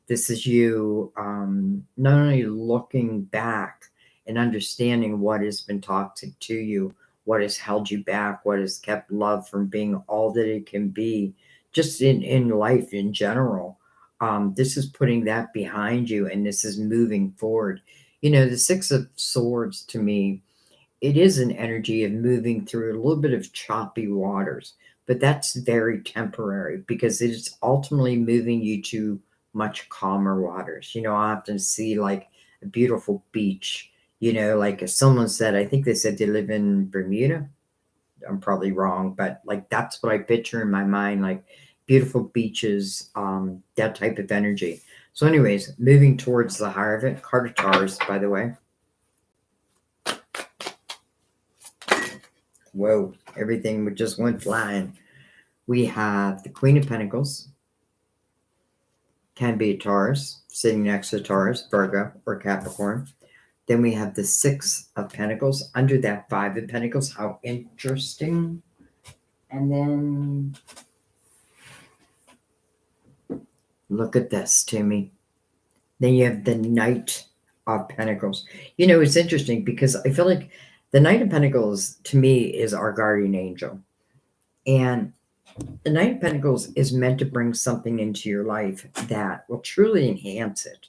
this is you, not only looking back and understanding what has been toxic to you, what has held you back, what has kept love from being all that it can be, just in life in general. This is putting that behind you, and this is moving forward. The Six of Swords, to me, it is an energy of moving through a little bit of choppy waters, but that's very temporary, because it is ultimately moving you to much calmer waters. I often see like a beautiful beach, like if someone said, I think they said they live in Bermuda. I'm probably wrong, but like that's what I picture in my mind, like beautiful beaches, that type of energy. So, anyways, moving towards the higher of it, card of Taurus, by the way. Whoa, everything just went flying. We have the Queen of Pentacles, can be a Taurus, sitting next to Taurus, Virgo, or Capricorn. Then we have the Six of Pentacles, under that Five of Pentacles. How interesting. And then look at this, Timmy. Then you have the Knight of Pentacles. It's interesting because I feel like the Knight of Pentacles, to me, is our guardian angel. And the Knight of Pentacles is meant to bring something into your life that will truly enhance it.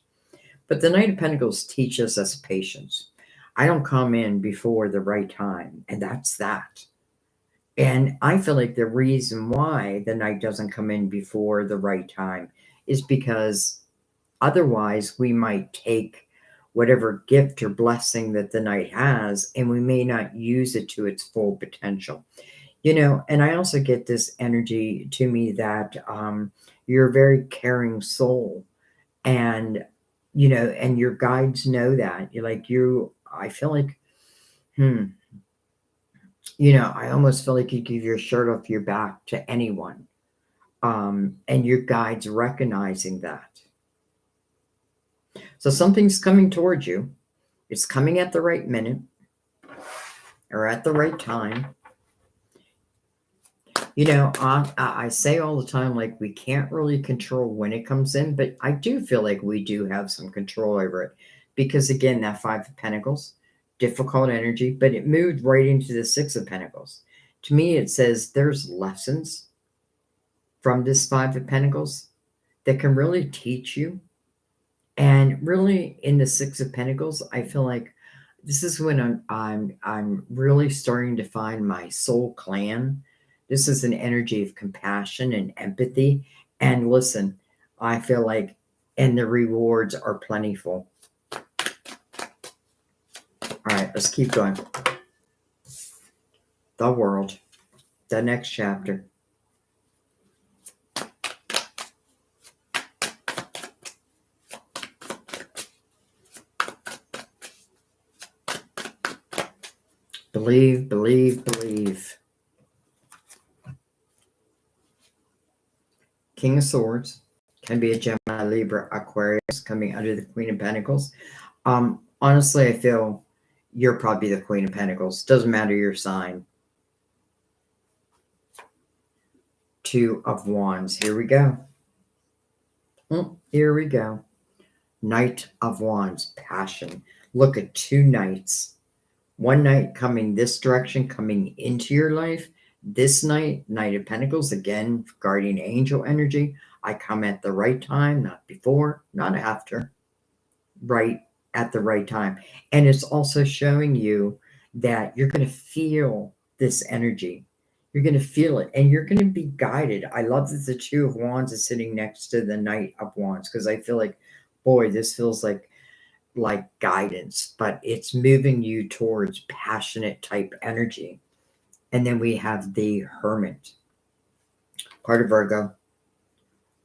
But the Knight of Pentacles teaches us patience. I don't come in before the right time, and that's that. And I feel like the reason why the Knight doesn't come in before the right time is because otherwise we might take whatever gift or blessing that the Knight has, and we may not use it to its full potential. And I also get this energy to me that you're a very caring soul, and and your guides know that. I feel like, I almost feel like you give your shirt off your back to anyone, and your guides recognizing that. So something's coming towards you. It's coming at the right minute or at the right time. I say all the time, like, we can't really control when it comes in, but I do feel like we do have some control over it. Because again, that Five of Pentacles, difficult energy, but it moved right into the Six of Pentacles. To me, it says there's lessons from this Five of Pentacles that can really teach you. And really, in the Six of Pentacles, I feel like this is when I'm really starting to find my soul clan. This is an energy of compassion and empathy. And listen, I feel like, and the rewards are plentiful. All right, let's keep going. The World, the next chapter. Believe, believe, believe. King of Swords, can be a Gemini, Libra, Aquarius, coming under the Queen of Pentacles. Honestly, I feel you're probably the Queen of Pentacles. Doesn't matter your sign. Two of Wands. Here we go. Here we go. Knight of Wands, passion. Look at two knights. One knight coming this direction, coming into your life. This Knight of Pentacles, again, guardian angel energy. I come at the right time, not before, not after. Right at the right time. And it's also showing you that you're going to feel this energy. You're going to feel it, and you're going to be guided. I love that the Two of Wands is sitting next to the Knight of Wands, because I feel like, boy, this feels like guidance, but it's moving you towards passionate type energy. And then we have the Hermit, part of Virgo.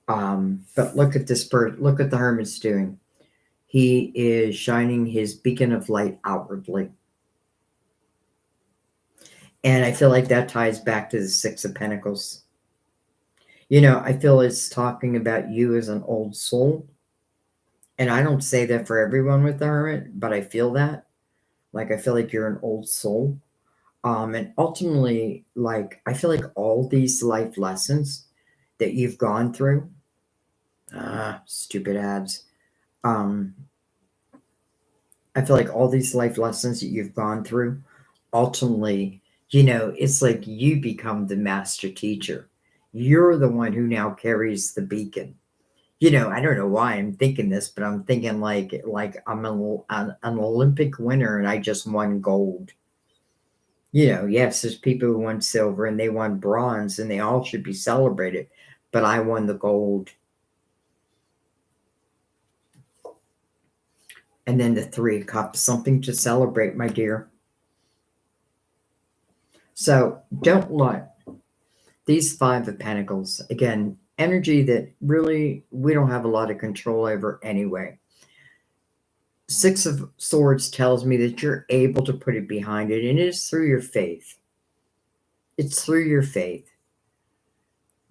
But look at this bird. Look at the Hermit's doing. He is shining his beacon of light outwardly. And I feel like that ties back to the Six of Pentacles. I feel it's talking about you as an old soul. And I don't say that for everyone with the Hermit, but I feel that. Like, I feel like you're an old soul. And ultimately, like, I feel like all these life lessons that you've gone through, stupid ads. Um, I feel like all these life lessons that you've gone through, ultimately, it's like you become the master teacher. You're the one who now carries the beacon. I don't know why I'm thinking this, but I'm thinking like I'm an Olympic winner and I just won gold. Yes, there's people who won silver and they won bronze and they all should be celebrated, but I won the gold. And then the 3 of Cups, something to celebrate, my dear. So don't let these 5 of Pentacles, again, energy that really we don't have a lot of control over anyway. 6 of Swords tells me that you're able to put it behind it, and it is through your faith. It's through your faith.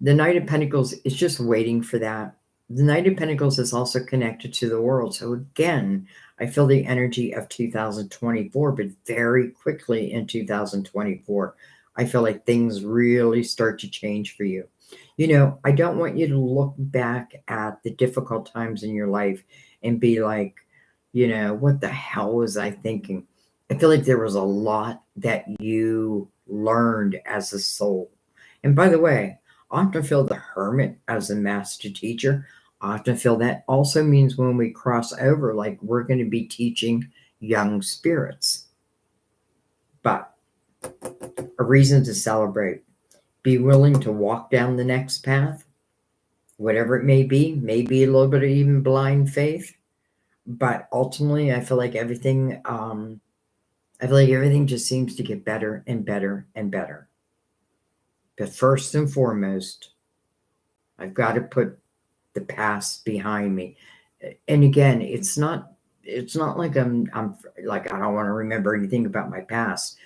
The Knight of Pentacles is just waiting for that. The Knight of Pentacles is also connected to the world. So again, I feel the energy of 2024, but very quickly in 2024, I feel like things really start to change for you. I don't want you to look back at the difficult times in your life and be like, what the hell was I thinking? I feel like there was a lot that you learned as a soul. And by the way, I often feel the Hermit as a master teacher. I often feel that also means when we cross over, like we're going to be teaching young spirits. But a reason to celebrate. Be willing to walk down the next path, whatever it may be a little bit of even blind faith. But ultimately, I feel like everything just seems to get better and better and better. But first and foremost, I've got to put the past behind me. And again, it's not like I'm like I don't want to remember anything about my past.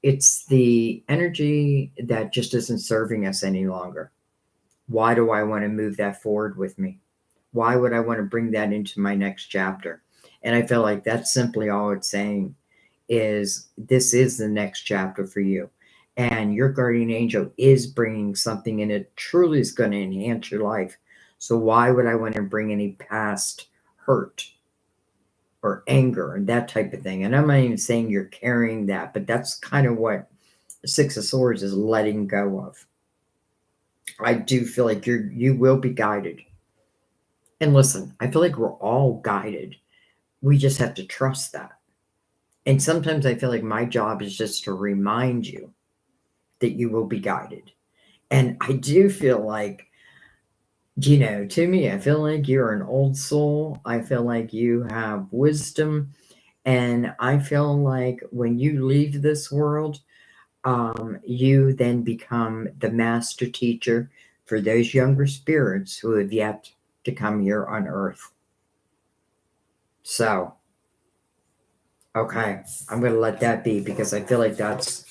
It's the energy that just isn't serving us any longer. Why do I want to move that forward with me? Why would I want to bring that into my next chapter? And I feel like that's simply all it's saying is this is the next chapter for you. And your guardian angel is bringing something and it truly is going to enhance your life. So why would I want to bring any past hurt or anger and that type of thing? And I'm not even saying you're carrying that, but that's kind of what the 6 of Swords is letting go of. I do feel like you will be guided. And listen, I feel like we're all guided. We just have to trust that. And sometimes I feel like my job is just to remind you that you will be guided. And I do feel like, to me, I feel like you're an old soul. I feel like you have wisdom. And I feel like when you leave this world, you then become the master teacher for those younger spirits who have yet to come here on earth. So, okay, I'm going to let that be because I feel like that's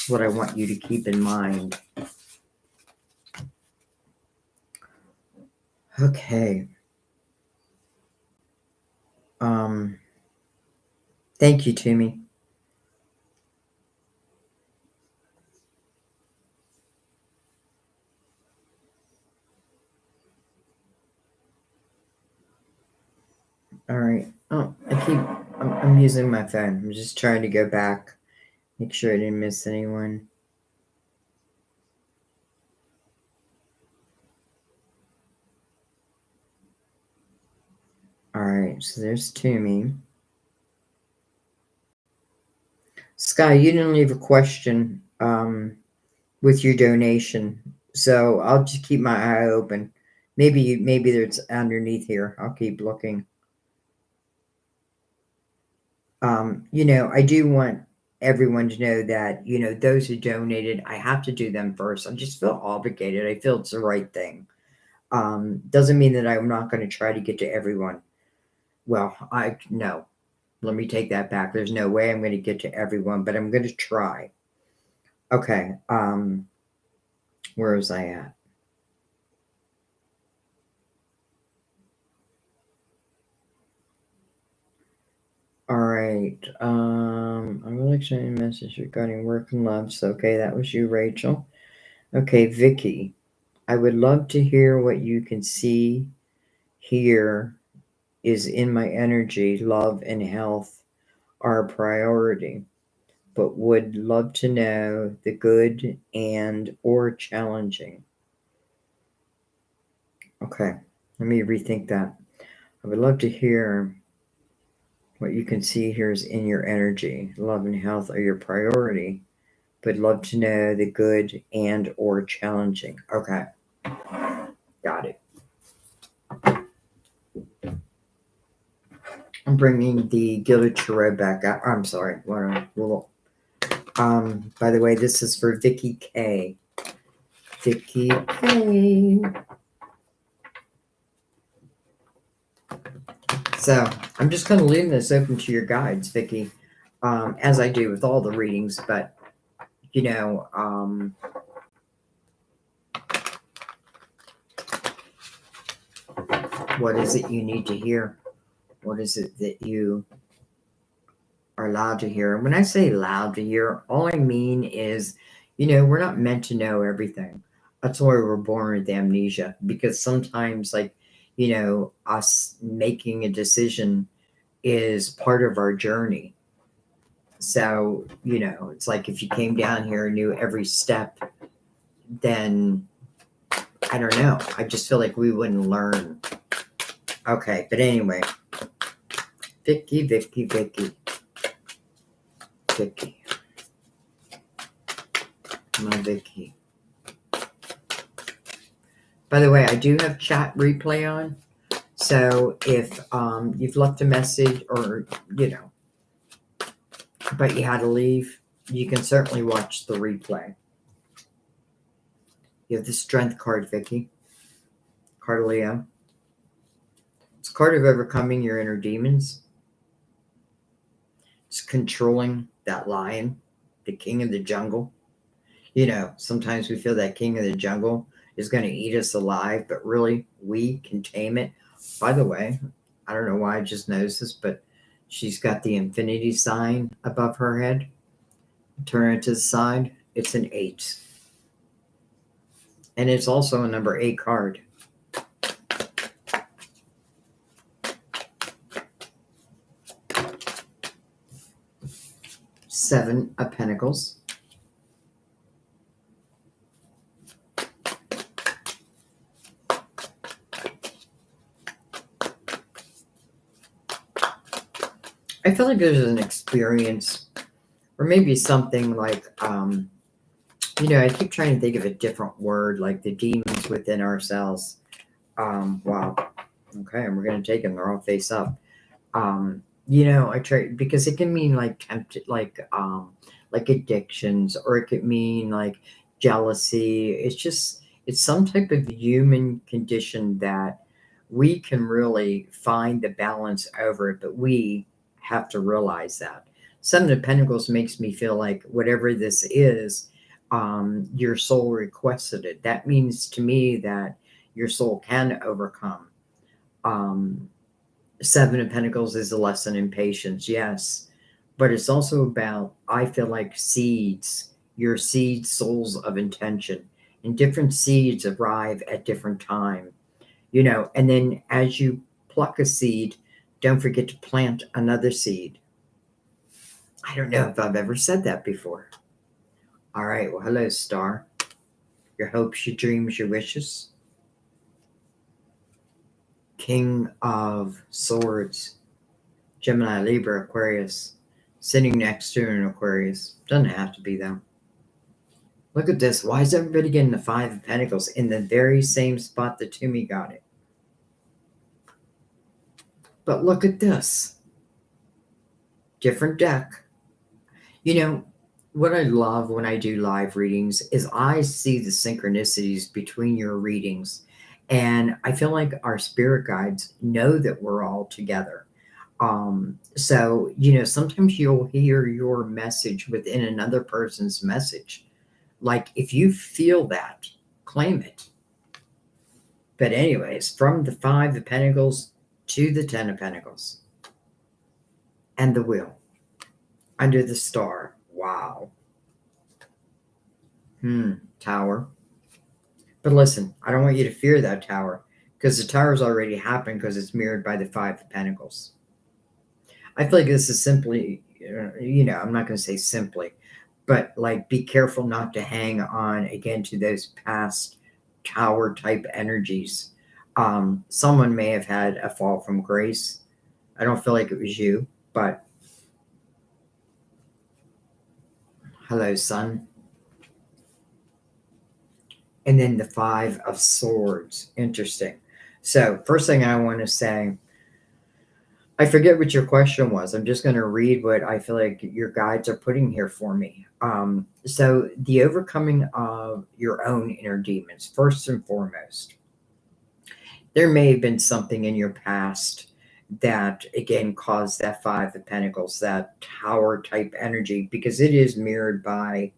what I want you to keep in mind. Okay. Thank you, Timmy. All right. Oh, I'm using my phone. I'm just trying to go back, make sure I didn't miss anyone. All right, so there's Timmy. Sky, you didn't leave a question with your donation, so I'll just keep my eye open. Maybe there's underneath here. I'll keep looking. I do want everyone to know that, those who donated, I have to do them first. I just feel obligated. I feel it's the right thing. Doesn't mean that I'm not going to try to get to everyone. Well, no, let me take that back. There's no way I'm going to get to everyone, but I'm going to try. Okay. Where was I at? All right. right. I will exchange a message regarding work and love. So, okay, that was you, Rachel. Okay, Vicky. I would love to hear what you can see, hear is in my energy. Love and health are a priority, but would love to know the good and or challenging. Okay, let me rethink that. I would love to hear what you can see here is in your energy. Love and health are your priority, but love to know the good and or challenging. Okay, got it. I'm bringing the Gilded Tarot back out. I'm sorry. By the way, this is for Vicky K. Vicky K. So I'm just going to leave this open to your guides, Vicky, as I do with all the readings. But what is it you need to hear? What is it that you are allowed to hear? And when I say allowed to hear, all I mean is, we're not meant to know everything. That's why we're born with amnesia, because sometimes, like, us making a decision is part of our journey. So, it's like if you came down here and knew every step, then I don't know. I just feel like we wouldn't learn. Okay, but anyway, Vicky. My Vicky. By the way, I do have chat replay on. So if you've left a message or, but you had to leave, you can certainly watch the replay. You have the Strength card, Vicky. Card of Leo. It's a card of overcoming your inner demons. It's controlling that lion, the king of the jungle. Sometimes we feel that king of the jungle is going to eat us alive, but really we can tame it. By the way, I don't know why I just noticed this, but she's got the infinity sign above her head. Turn it to the side. It's an 8. And it's also a number 8 card. Seven of Pentacles. I feel like there's an experience, or maybe something like, I keep trying to think of a different word, like the demons within ourselves. Wow. Okay, and we're going to take them. They're all face up. I try, because it can mean like tempted, like addictions, or it could mean like jealousy. It's some type of human condition that we can really find the balance over it, but we have to realize that. Seven of Pentacles makes me feel like whatever this is, your soul requested it. That means to me that your soul can overcome. Seven of Pentacles is a lesson in patience, yes, but it's also about, I feel like, seeds, your seed souls of intention, and different seeds arrive at different time, and then as you pluck a seed, don't forget to plant another seed. I don't know if I've ever said that before. All right, well, hello, Star. Your hopes, your dreams, your wishes. King of Swords. Gemini, Libra, Aquarius. Sitting next to an Aquarius. Doesn't have to be, though. Look at this. Why is everybody getting the Five of Pentacles in the very same spot that Toomey got it? But look at this. Different deck. What I love when I do live readings is I see the synchronicities between your readings. And I feel like our spirit guides know that we're all together. So, sometimes you'll hear your message within another person's message. Like, if you feel that, claim it. But anyways, from the Five of Pentacles to the Ten of Pentacles and the Wheel. under the star. Wow. Tower. But listen, I don't want you to fear that tower because the tower's already happened because it's mirrored by the Five of Pentacles. I feel like this is simply, I'm not going to say simply, but like be careful not to hang on again to those past tower type energies. Someone may have had a fall from grace. I don't feel like it was you, but hello, sun. And then the Five of Swords. Interesting. So, first thing I want to say, I forget what your question was. I'm just going to read what I feel like your guides are putting here for me. So, the overcoming of your own inner demons, first and foremost. There may have been something in your past that, again, caused that Five of Pentacles, that tower type energy, because it is mirrored by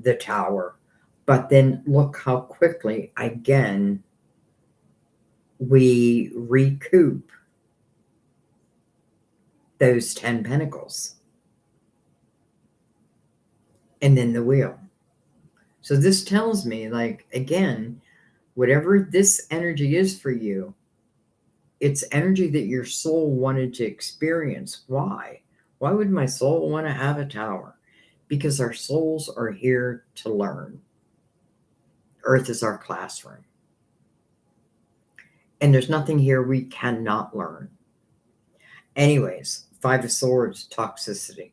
the tower. But then look how quickly, again, we recoup those 10 pentacles. And then the wheel. So this tells me, like, again, whatever this energy is for you, it's energy that your soul wanted to experience. Why? Why would my soul want to have a tower? Because our souls are here to learn. Earth is our classroom. And there's nothing here we cannot learn. Anyways, Five of Swords, toxicity.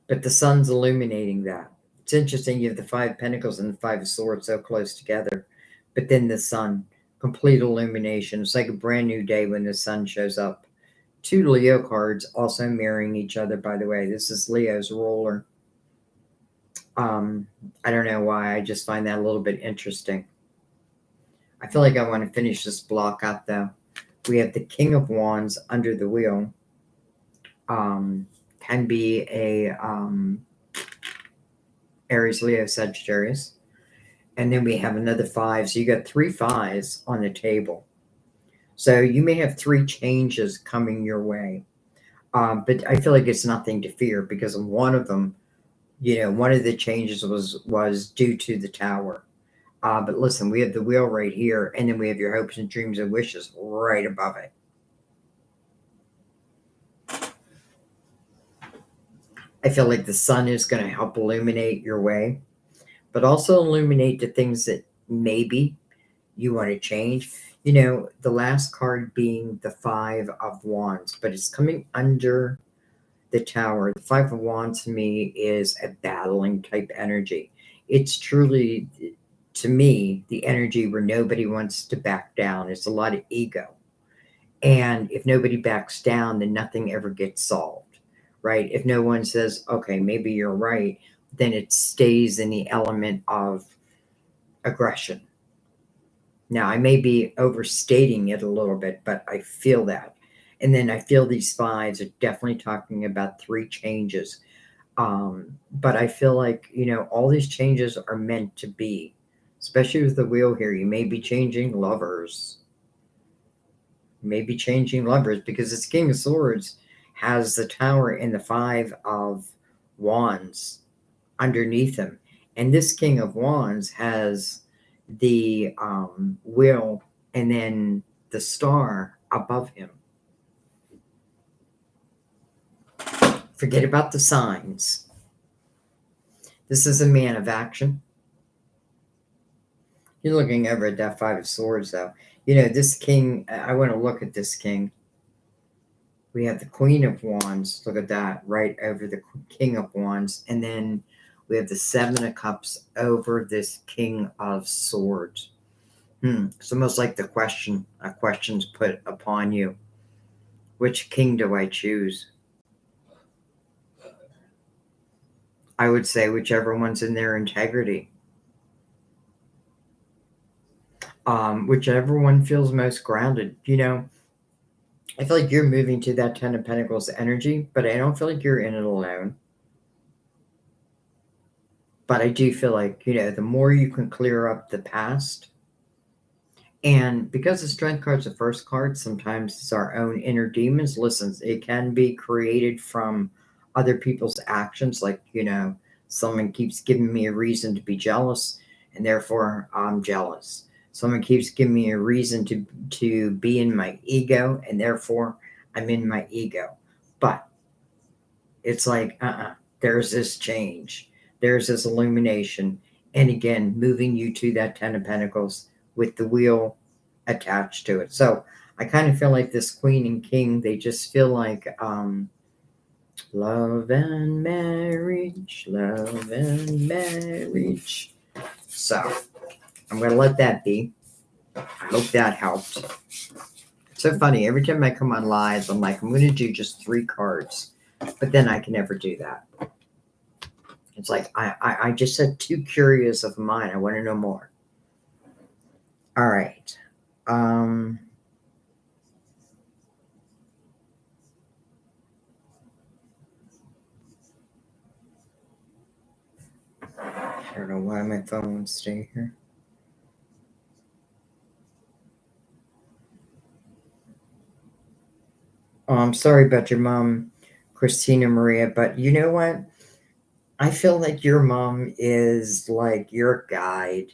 But the sun's illuminating that. It's interesting, you have the Five of Pentacles and the Five of Swords so close together. But then the sun, complete illumination. It's like a brand new day when the sun shows up. Two Leo cards also mirroring each other, by the way. This is Leo's ruler. I don't know why. I just find that a little bit interesting. I feel like I want to finish this block out, though. We have the King of Wands under the wheel. Can be a Aries, Leo, Sagittarius. And then we have another five. So you got 3 5s on the table. So you may have 3 changes coming your way. But I feel like it's nothing to fear because one of them, one of the changes was due to the tower. But listen, we have the wheel right here, and then we have your hopes and dreams and wishes right above it. I feel like the sun is going to help illuminate your way, but also illuminate the things that maybe you want to change. The last card being the Five of Wands, but it's coming under the tower. The Five of Wands to me is a battling type energy. It's truly, to me, the energy where nobody wants to back down. It's a lot of ego. And if nobody backs down, then nothing ever gets solved, right? If no one says, okay, maybe you're right, then it stays in the element of aggression. Now, I may be overstating it a little bit, but I feel that. And then I feel these fives are definitely talking about 3 changes. But I feel like, all these changes are meant to be, especially with the wheel here. You may be changing lovers. Because it's King of Swords has the tower and the Five of Wands underneath him. And this King of Wands has the wheel and then the star above him. Forget about the signs. This is a man of action. You're looking over at that Five of Swords, though. This king, I want to look at this king. We have the Queen of Wands. Look at that, right over the King of Wands. And then we have the Seven of Cups over this King of Swords. It's almost like a question's put upon you. Which king do I choose? I would say whichever one's in their integrity. Whichever one feels most grounded. I feel like you're moving to that Ten of Pentacles energy, but I don't feel like you're in it alone. But I do feel like, the more you can clear up the past And because the strength card's the first card, sometimes it's our own inner demons. Listen, it can be created from other people's actions. Like, someone keeps giving me a reason to be jealous, and therefore I'm jealous. Someone keeps giving me a reason to be in my ego, and therefore I'm in my ego. But it's like, there's this change. There's this illumination. And again, moving you to that 10 of Pentacles with the wheel attached to it. So I kind of feel like this Queen and King, they just feel like love and marriage, love and marriage. So I'm going to let that be. I hope that helped. It's so funny. Every time I come on live, I'm like, I'm going to do just 3 cards. But then I can never do that. It's like, I just said too curious of mine. I want to know more. All right. I don't know why my phone won't stay here. Oh, I'm sorry about your mom, Christina Maria, but you know what? I feel like your mom is like your guide,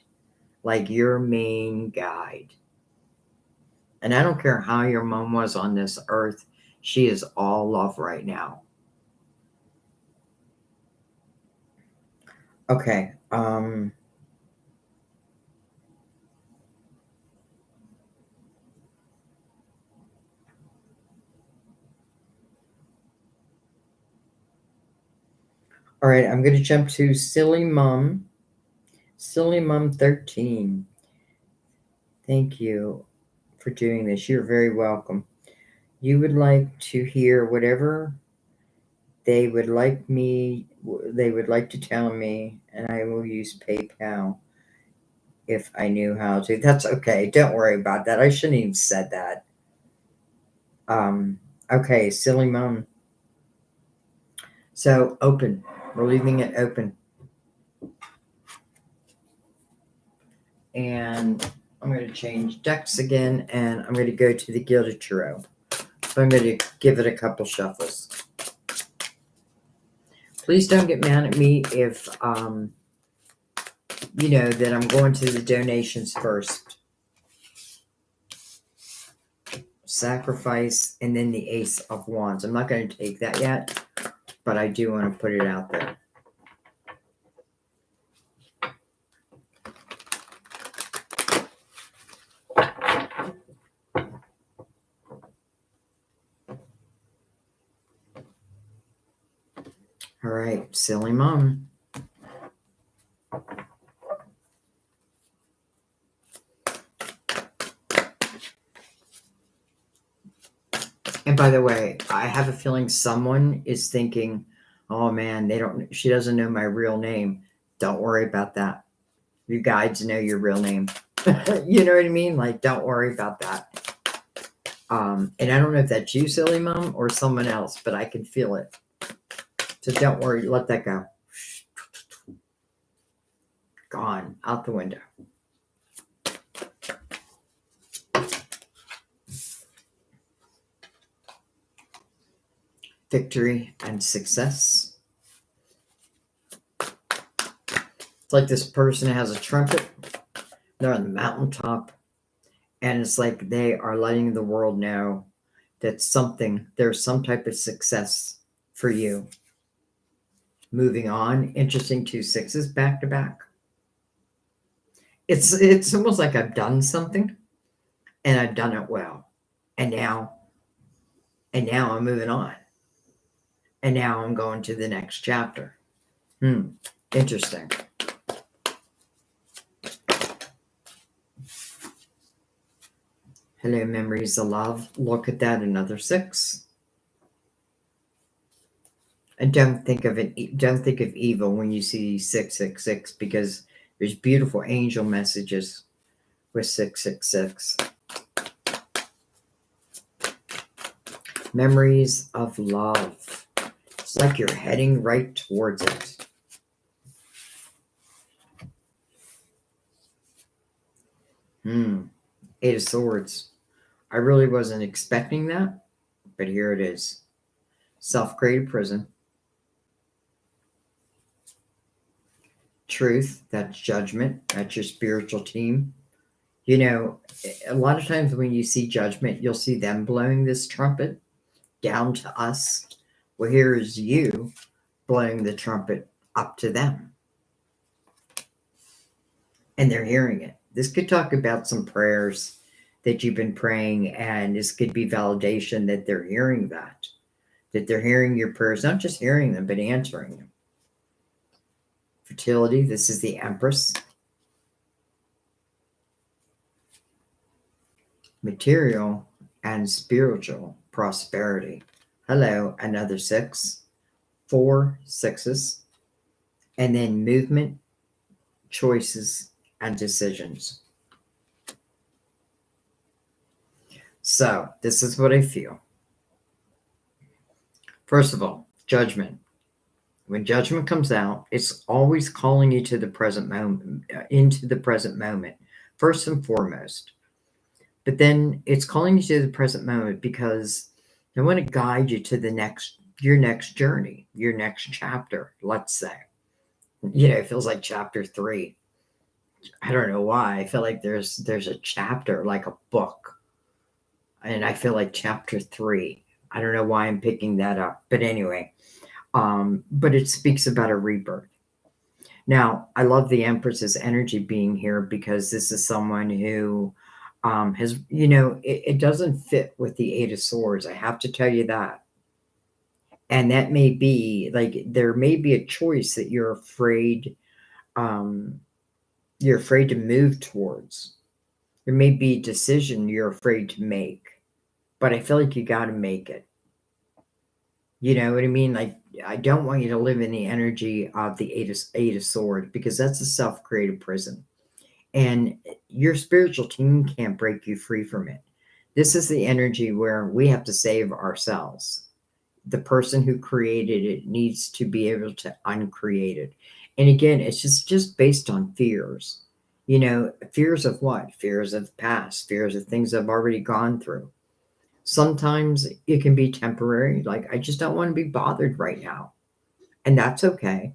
like your main guide. And I don't care how your mom was on this earth, she is all love right now. Okay. All right, I'm going to jump to Silly Mom 13. Thank you for doing this. You're very welcome. You would like to hear whatever they would like to tell me, and I will use PayPal if I knew how to. That's okay. Don't worry about that. I shouldn't even said that. Okay, Silly Mom. So open. We're leaving it open. And I'm going to change decks again, and I'm going to go to the Gilded Tarot. So I'm going to give it a couple shuffles. Please don't get mad at me if, that I'm going to the donations first. Sacrifice, and then the Ace of Wands. I'm not going to take that yet, but I do want to put it out there. All right, Silly Mom. And by the way, I have a feeling someone is thinking, oh man, she doesn't know my real name. Don't worry about that. You guides know your real name. You know what I mean? Like, don't worry about that. And I don't know if that's you, Silly Mom, or someone else, but I can feel it. So don't worry, let that go. Gone, out the window. Victory and success. It's like this person has a trumpet. They're on the mountaintop. And it's like they are letting the world know that there's some type of success for you. Moving on. Interesting 2 6s back to back. It's almost like I've done something and I've done it well. And now I'm moving on. And now I'm going to the next chapter. Interesting. Hello, memories of love. Look at that, another 6. And don't think of evil when you see 666, because there's beautiful angel messages with 666. Memories of love. It's like you're heading right towards it. Eight of Swords. I really wasn't expecting that, but here it is. Self-created prison. Truth, that's judgment. That's your spiritual team. You know, a lot of times when you see judgment, you'll see them blowing this trumpet down to us. Well, here is you blowing the trumpet up to them. And they're hearing it. This could talk about some prayers that you've been praying, and this could be validation that they're hearing that they're hearing your prayers, not just hearing them, but answering them. Fertility, this is the Empress. Material and spiritual prosperity. Hello, another 6. 4 sixes. And then movement, choices, and decisions. So, this is what I feel. First of all, judgment. When judgment comes out, it's always calling you to the present moment, into the present moment, first and foremost. But then it's calling you to the present moment because they want to guide you to your next journey, your next chapter, let's say. You know, it feels like chapter 3. I don't know why. I feel like there's a chapter, like a book. And I feel like chapter 3. I don't know why I'm picking that up. But anyway, but it speaks about a rebirth. Now, I love the Empress's energy being here because this is someone who has, you know, it doesn't fit with the Eight of Swords. I have to tell you that. And that may be like, there may be a choice that you're afraid to move towards. There may be a decision you're afraid to make, but I feel like you got to make it. You know what I mean? Like, I don't want you to live in the energy of the Eight of Swords, because that's a self-created prison. And your spiritual team can't break you free from it. This is the energy where we have to save ourselves. The person who created it needs to be able to uncreate it. And again, it's just based on fears. You know, fears of what? Fears of the past, fears of things I've already gone through. Sometimes it can be temporary, like I just don't want to be bothered right now. And that's okay.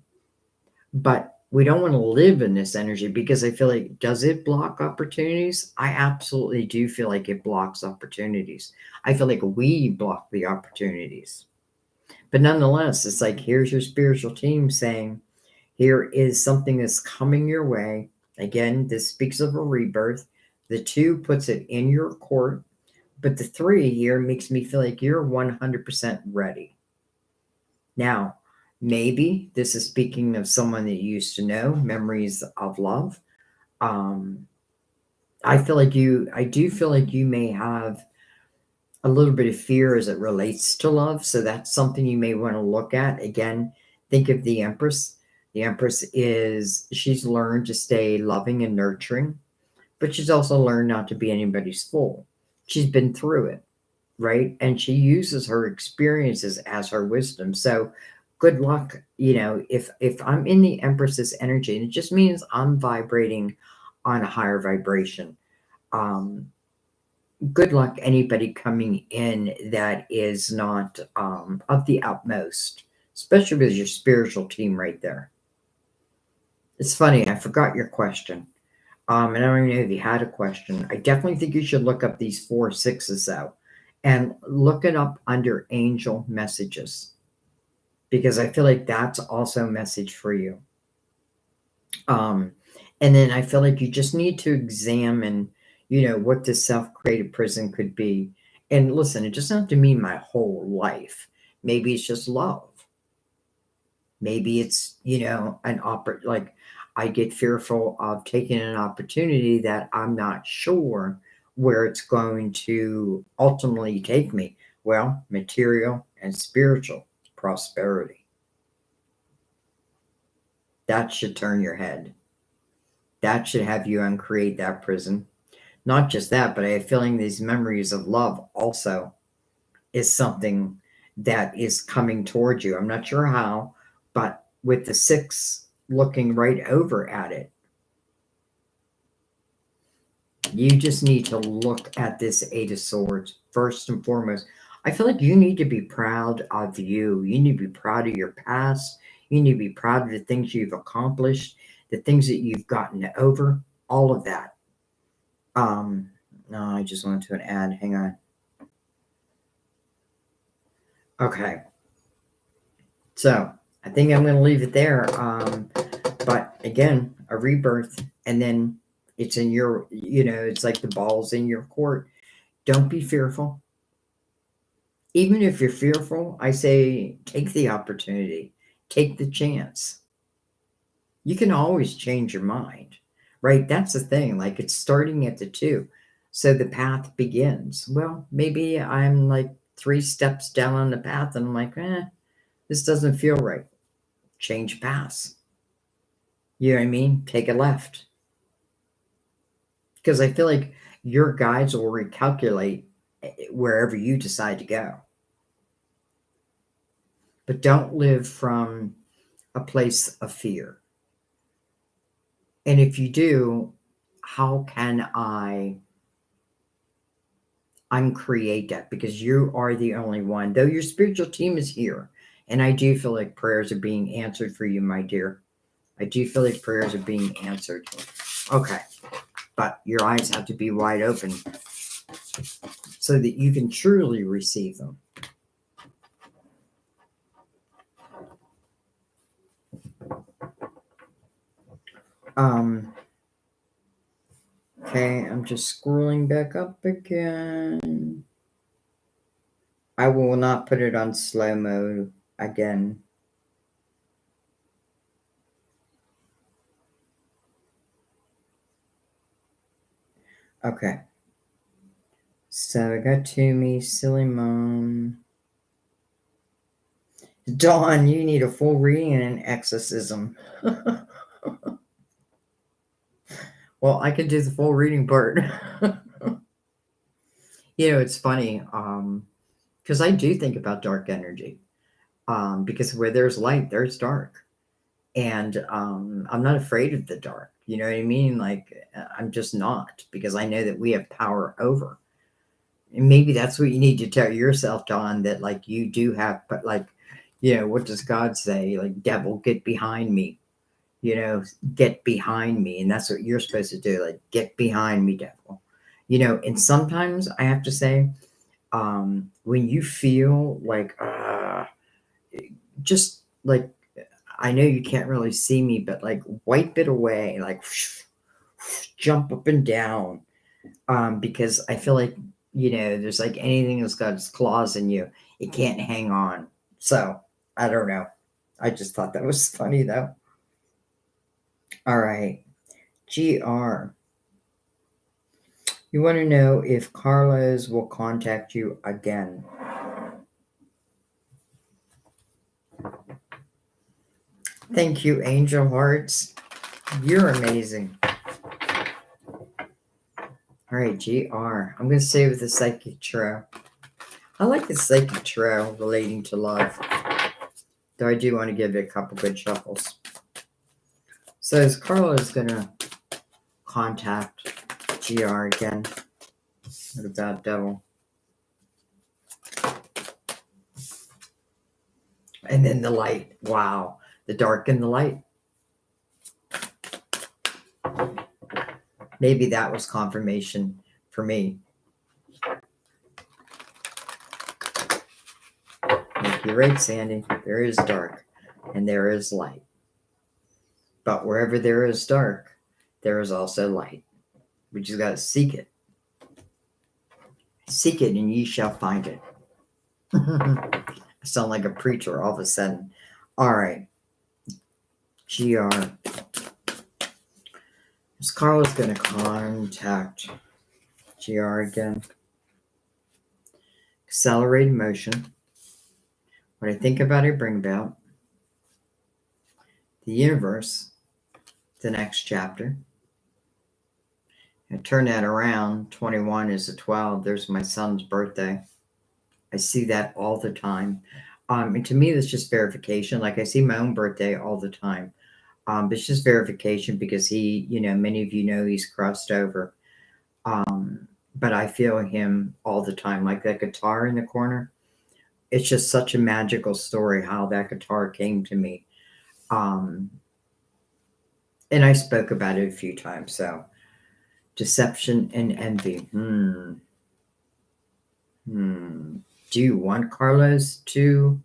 But we don't want to live in this energy, because I feel like, does it block opportunities? I absolutely do feel like it blocks opportunities. I feel like we block the opportunities. But nonetheless, it's like, here's your spiritual team saying, here is something that's coming your way. Again, this speaks of a rebirth. The 2 puts it in your court. But the 3 here makes me feel like you're 100% ready. Now, maybe this is speaking of someone that you used to know, memories of love. I do feel like you may have a little bit of fear as it relates to love. So that's something you may want to look at. Again, think of the Empress. The Empress she's learned to stay loving and nurturing, but she's also learned not to be anybody's fool. She's been through it, right? And she uses her experiences as her wisdom. So good luck. You know, if I'm in the Empress's energy, and it just means I'm vibrating on a higher vibration. Good luck anybody coming in that is not of the utmost, especially with your spiritual team right there. It's funny, I forgot your question. And I don't even know if you had a question. I definitely think you should look up these 4 sixes though, and look it up under angel messages, because I feel like that's also a message for you. And then I feel like you just need to examine, you know, what this self-created prison could be. And listen, it doesn't have to mean my whole life. Maybe it's just love. Maybe it's, you know, like, I get fearful of taking an opportunity that I'm not sure where it's going to ultimately take me. Well, material and spiritual prosperity. That should turn your head. That should have you uncreate that prison. Not just that, but I have a feeling these memories of love also is something that is coming towards you. I'm not sure how, but with the 6 looking right over at it, You just need to look at this Eight of Swords first and foremost. I feel like you need to be proud of you. You need to be proud of your past. You need to be proud of the things you've accomplished, the things that you've gotten over, all of that. No, I just went to an ad. Hang on. Okay. So I think I'm going to leave it there. But again, a rebirth, and then it's in your, it's like the ball's in your court. Don't be fearful. Even if you're fearful, I say take the opportunity, take the chance. You can always change your mind, right? That's the thing. Like it's starting at the 2. So the path begins. Well, maybe I'm like 3 steps down on the path and I'm like, this doesn't feel right. Change paths. You know what I mean? Take a left. Because I feel like your guides will recalculate wherever you decide to go. But don't live from a place of fear. And if you do, how can I uncreate that? Because you are the only one. Though your spiritual team is here. And I do feel like prayers are being answered for you, my dear. I do feel like prayers are being answered. Okay. But your eyes have to be wide open so that you can truly receive them. Okay, I'm just scrolling back up again. I will not put it on slow mode again. Okay. So I got Toomey, Silly Mom. Dawn, you need a full reading and an exorcism. Well, I can do the full reading part. It's funny, because I do think about dark energy. Because where there's light, there's dark. And I'm not afraid of the dark. You know what I mean? Like, I'm just not, because I know that we have power over. And maybe that's what you need to tell yourself, Dawn, that like you do have, but like, what does God say? Like, devil, get behind me. Get behind me. And that's what you're supposed to do. Like, get behind me, devil. And sometimes I have to say, when you feel like, just like, I know you can't really see me, but like wipe it away, like jump up and down. Because I feel like, there's like anything that's got its claws in you, it can't hang on. So I don't know. I just thought that was funny though. All right. GR. You want to know if Carlos will contact you again. Thank you, Angel Hearts. You're amazing. All right, GR. I'm going to say with the Psychic Tarot. I like the Psychic Tarot relating to love. Though I do want to give it a couple good shuffles. So is Carlos going to contact GR again? What about Devil? And then the light. Wow. The dark and the light. Maybe that was confirmation for me. You're right, Sandy. There is dark and there is light. But wherever there is dark, there is also light. We just got to seek it. Seek it and ye shall find it. I sound like a preacher all of a sudden. All right. GR. Is Carlos going to contact GR again? Accelerate motion. What I think about, I bring about. The universe. The next chapter. And turn that around. 21 is a 12. There's my son's birthday. I see that all the time. And to me, that's just verification. Like I see my own birthday all the time. But it's just verification because he, many of you know he's crossed over. But I feel him all the time, like that guitar in the corner. It's just such a magical story how that guitar came to me. And I spoke about it a few times. So deception and envy. Do you want Carlos to?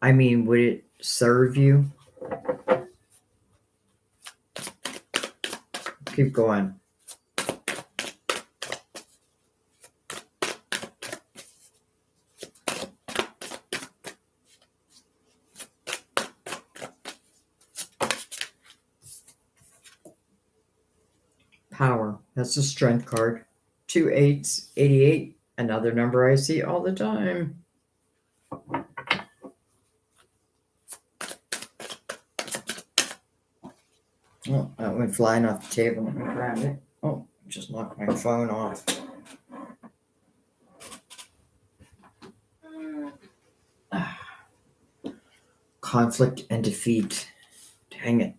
I mean, would it serve you? Keep going. Power. That's the strength card. 2 8s, 88. Another number I see all the time. Oh, that went flying off the table. Let me grab it. Oh, just knocked my phone off. Conflict and defeat. Dang it.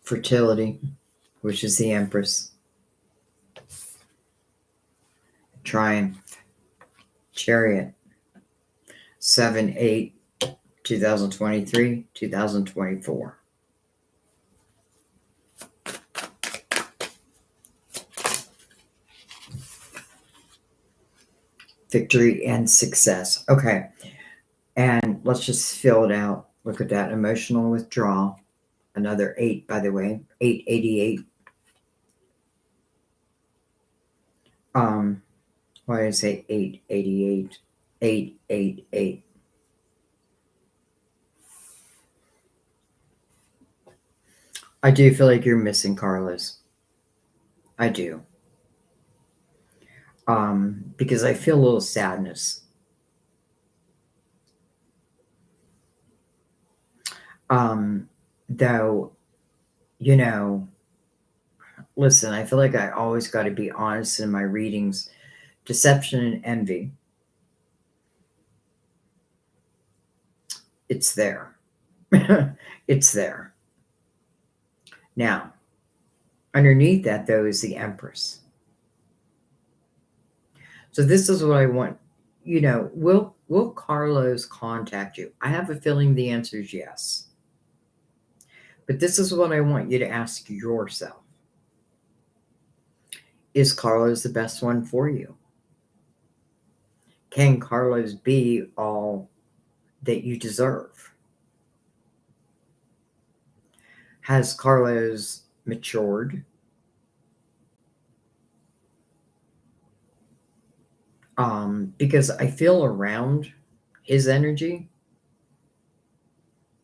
Fertility, which is the Empress. Triumph. Chariot. 7 8, 2023, 2024. Victory and success. Okay. And let's just fill it out. Look at that. Emotional withdrawal. Another 8, by the way. 888. Why did I say 888? 888. I do feel like you're missing Carlos. I do. Because I feel a little sadness. Though, you know, listen, I feel like I always got to be honest in my readings. Deception and envy. It's there. It's there. Now, underneath that, though, is the Empress. So this is what I want. You know, will Carlos contact you? I have a feeling the answer is yes. But this is what I want you to ask yourself. Is Carlos the best one for you? Can Carlos be all that you deserve? Has Carlos matured? Because I feel around his energy,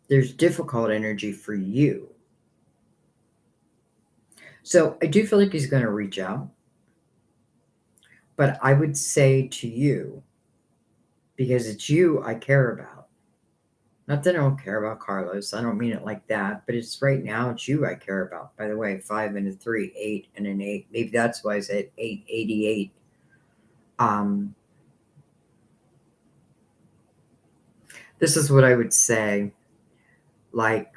there's difficult energy for you. So I do feel like he's going to reach out. But I would say to you, because it's you I care about. Not that I don't care about Carlos. I don't mean it like that. But it's right now, it's you I care about. By the way, 5 and a 3, 8 and an 8. Maybe that's why I said 888. This is what I would say. Like,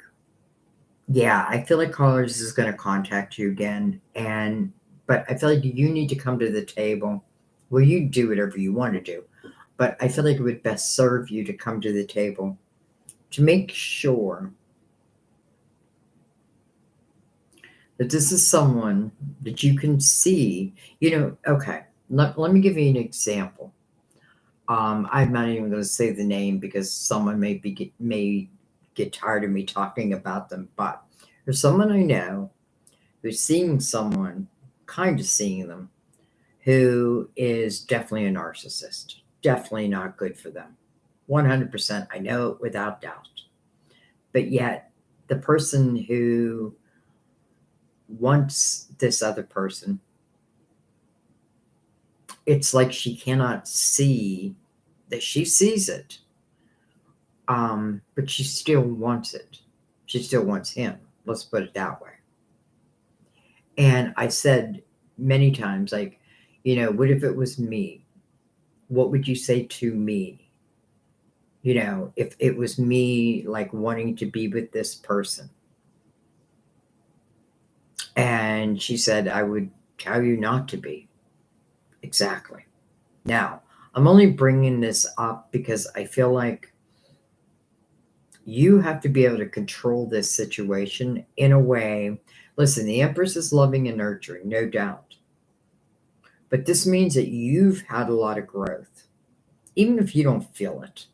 yeah, I feel like Carlos is going to contact you again. But I feel like you need to come to the table. Well, you do whatever you want to do. But I feel like it would best serve you to come to the table to make sure that this is someone that you can see. You know, okay, let me give you an example. I'm not even going to say the name because someone may get tired of me talking about them. But there's someone I know who's seeing someone, kind of seeing them, who is definitely a narcissist. Definitely not good for them. 100%. I know it without doubt. But yet, the person who wants this other person, it's like she cannot see that she sees it. But she still wants it. She still wants him. Let's put it that way. And I said many times, like, What if it was me? What would you say to me? If it was me, like wanting to be with this person. And she said, I would tell you not to be. Exactly. Now, I'm only bringing this up because I feel like you have to be able to control this situation in a way. Listen, the Empress is loving and nurturing, no doubt. But this means that you've had a lot of growth, even if you don't feel it.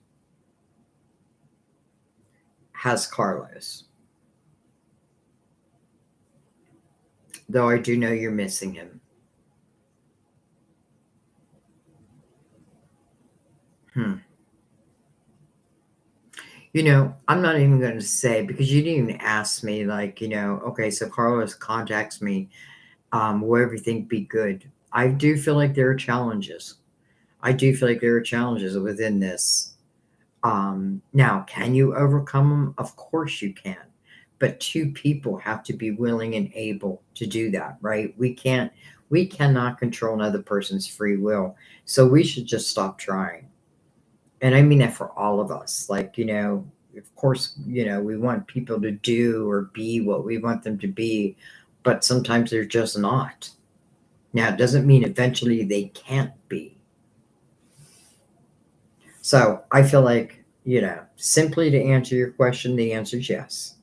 Has Carlos. Though I do know you're missing him. I'm not even going to say, because you didn't even ask me, like, okay, so Carlos contacts me. Will everything be good? I do feel like there are challenges. I do feel like there are challenges within this. Now, can you overcome them? Of course you can. But two people have to be willing and able to do that, right? We cannot control another person's free will. So we should just stop trying. And I mean that for all of us. Like, of course, we want people to do or be what we want them to be, but sometimes they're just not. Now, it doesn't mean eventually they can't be. So I feel like, simply to answer your question, the answer is yes.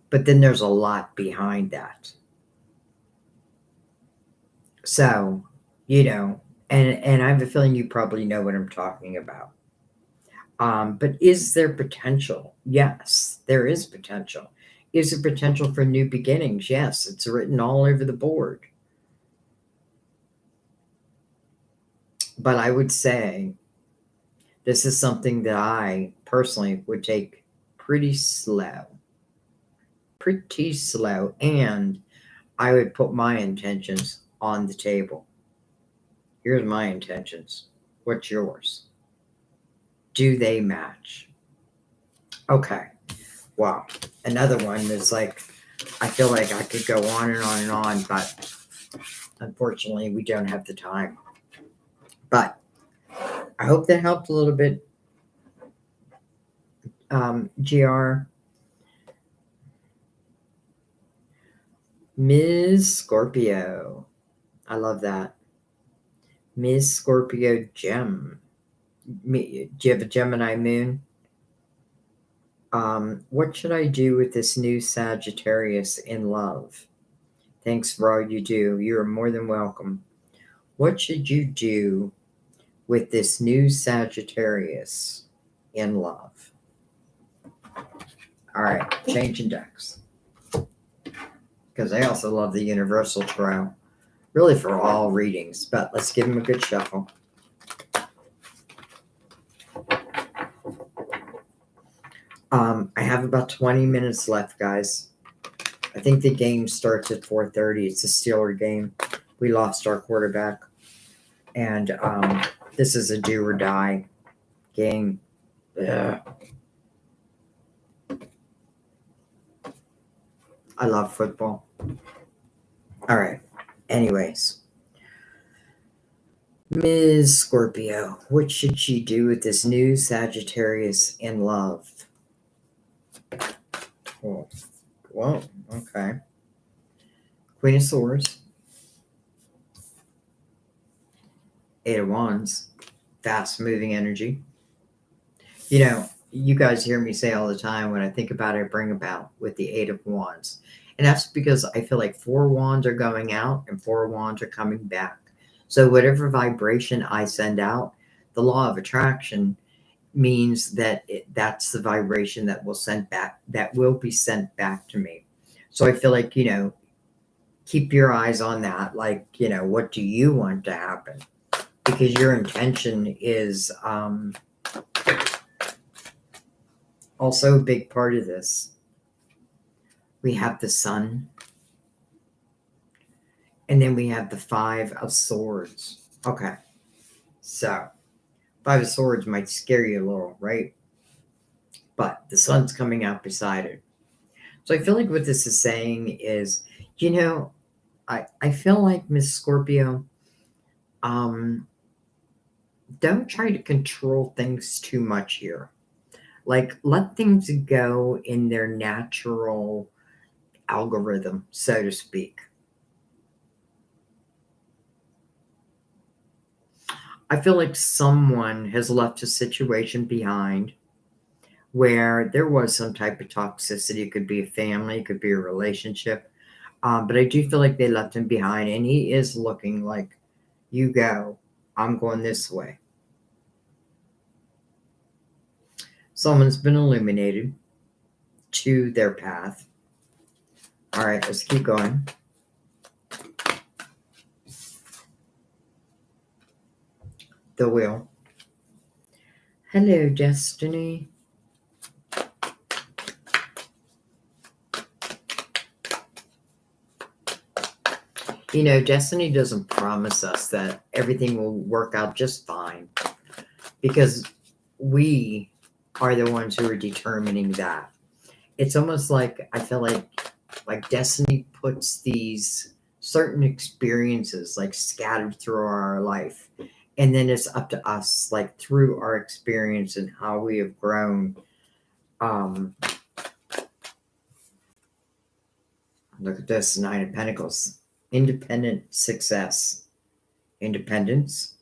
But then there's a lot behind that. So, and I have a feeling you probably know what I'm talking about. But is there potential? Yes, there is potential. Is there potential for new beginnings? Yes, it's written all over the board. But I would say this is something that I personally would take pretty slow. And I would put my intentions on the table. Here's my intentions. What's yours? Do they match? Okay. Wow. Another one is like, I feel like I could go on and on and on, but unfortunately, we don't have the time. But I hope that helped a little bit. GR. Ms. Scorpio. I love that. Ms. Scorpio Gem. Do you have a Gemini moon? What should I do with this new Sagittarius in love? Thanks for all you do. You are more than welcome. What should you do with this new Sagittarius in love? All right, changing decks. Because I also love the Universal Tarot. Really for all readings, but let's give them a good shuffle. I have about 20 minutes left, guys. I think the game starts at 4:30. It's a Steeler game. We lost our quarterback. And this is a do or die game. Ugh. I love football. All right. Anyways. Ms. Scorpio, what should she do with this new Sagittarius in love? Oh, whoa, okay. Queen of Swords. Eight of Wands. Fast moving energy. You guys hear me say all the time, when I think about it, I bring about with the Eight of Wands. And that's because I feel like 4 wands are going out and 4 wands are coming back. So whatever vibration I send out, the law of attraction means that that's the vibration that will be sent back to me. So I feel like, keep your eyes on that. Like, what do you want to happen? Because your intention is also a big part of this. We have the Sun. And then we have the 5 of Swords. Okay. So 5 of Swords might scare you a little, right? But the Sun's coming out beside it. So I feel like what this is saying is, I feel like, Miss Scorpio, don't try to control things too much here. Like, let things go in their natural algorithm, so to speak. I feel like someone has left a situation behind where there was some type of toxicity. It could be a family, it could be a relationship. But I do feel like they left him behind, and he is looking like, you go, I'm going this way. Someone's been illuminated to their path. All right, let's keep going. The wheel. Hello, Destiny. You know, Destiny doesn't promise us that everything will work out just fine, because we are the ones who are determining that. It's almost like, I feel like Destiny puts these certain experiences like scattered through our life, and then it's up to us, like through our experience and how we have grown. Look at this, Nine of Pentacles. Independent success. Independence.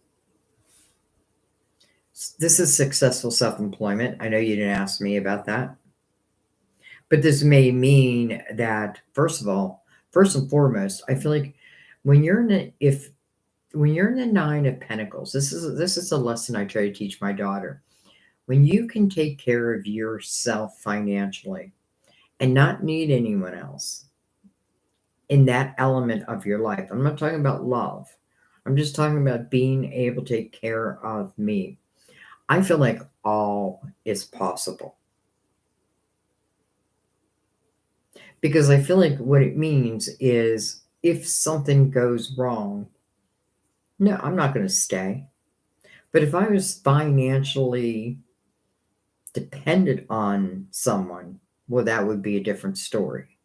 This is successful self-employment. I know you didn't ask me about that. But this may mean that, first of all, first and foremost, I feel like when you're in the Nine of Pentacles, this is a lesson I try to teach my daughter. When you can take care of yourself financially and not need anyone else in that element of your life, I'm not talking about love. I'm just talking about being able to take care of me. I feel like all is possible. Because I feel like what it means is, if something goes wrong, no, I'm not going to stay. But if I was financially dependent on someone, well, that would be a different story.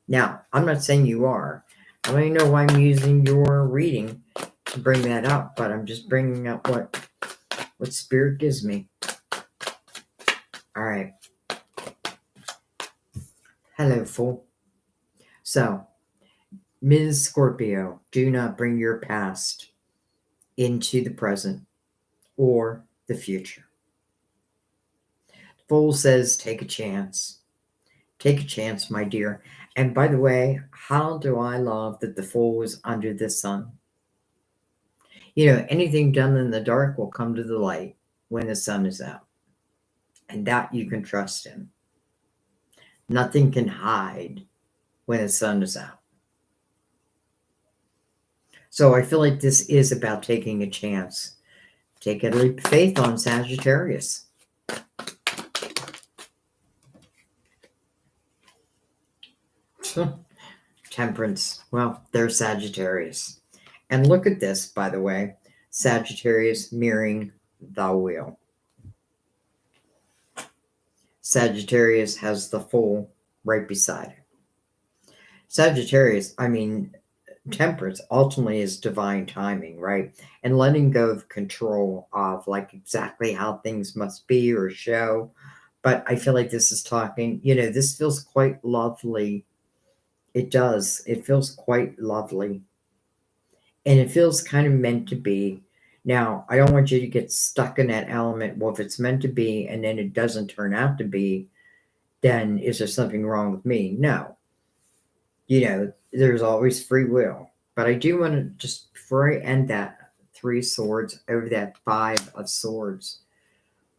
Now, I'm not saying you are. I don't even know why I'm using your reading to bring that up, but I'm just bringing up what Spirit gives me. All right. Hello, Fool. So, Ms. Scorpio, do not bring your past into the present or the future. Fool says, take a chance. Take a chance, my dear. And by the way, how do I love that the Fool was under the sun? You know, anything done in the dark will come to the light when the sun is out. And that you can trust in. Nothing can hide when the sun is out. So I feel like this is about taking a chance. Take a leap of faith on Sagittarius. Temperance. Well, they're Sagittarius. And look at this, by the way. Sagittarius mirroring the wheel. Sagittarius has the Fool right beside it. Sagittarius, Temperance ultimately is divine timing, right? And letting go of control of like exactly how things must be or show. But I feel like this is talking, this feels quite lovely. It does. It feels quite lovely. And it feels kind of meant to be. Now, I don't want you to get stuck in that element. Well, if it's meant to be and then it doesn't turn out to be, then is there something wrong with me? No. There's always free will. But I do want to, just before I end that, 3 swords over that 5 of swords.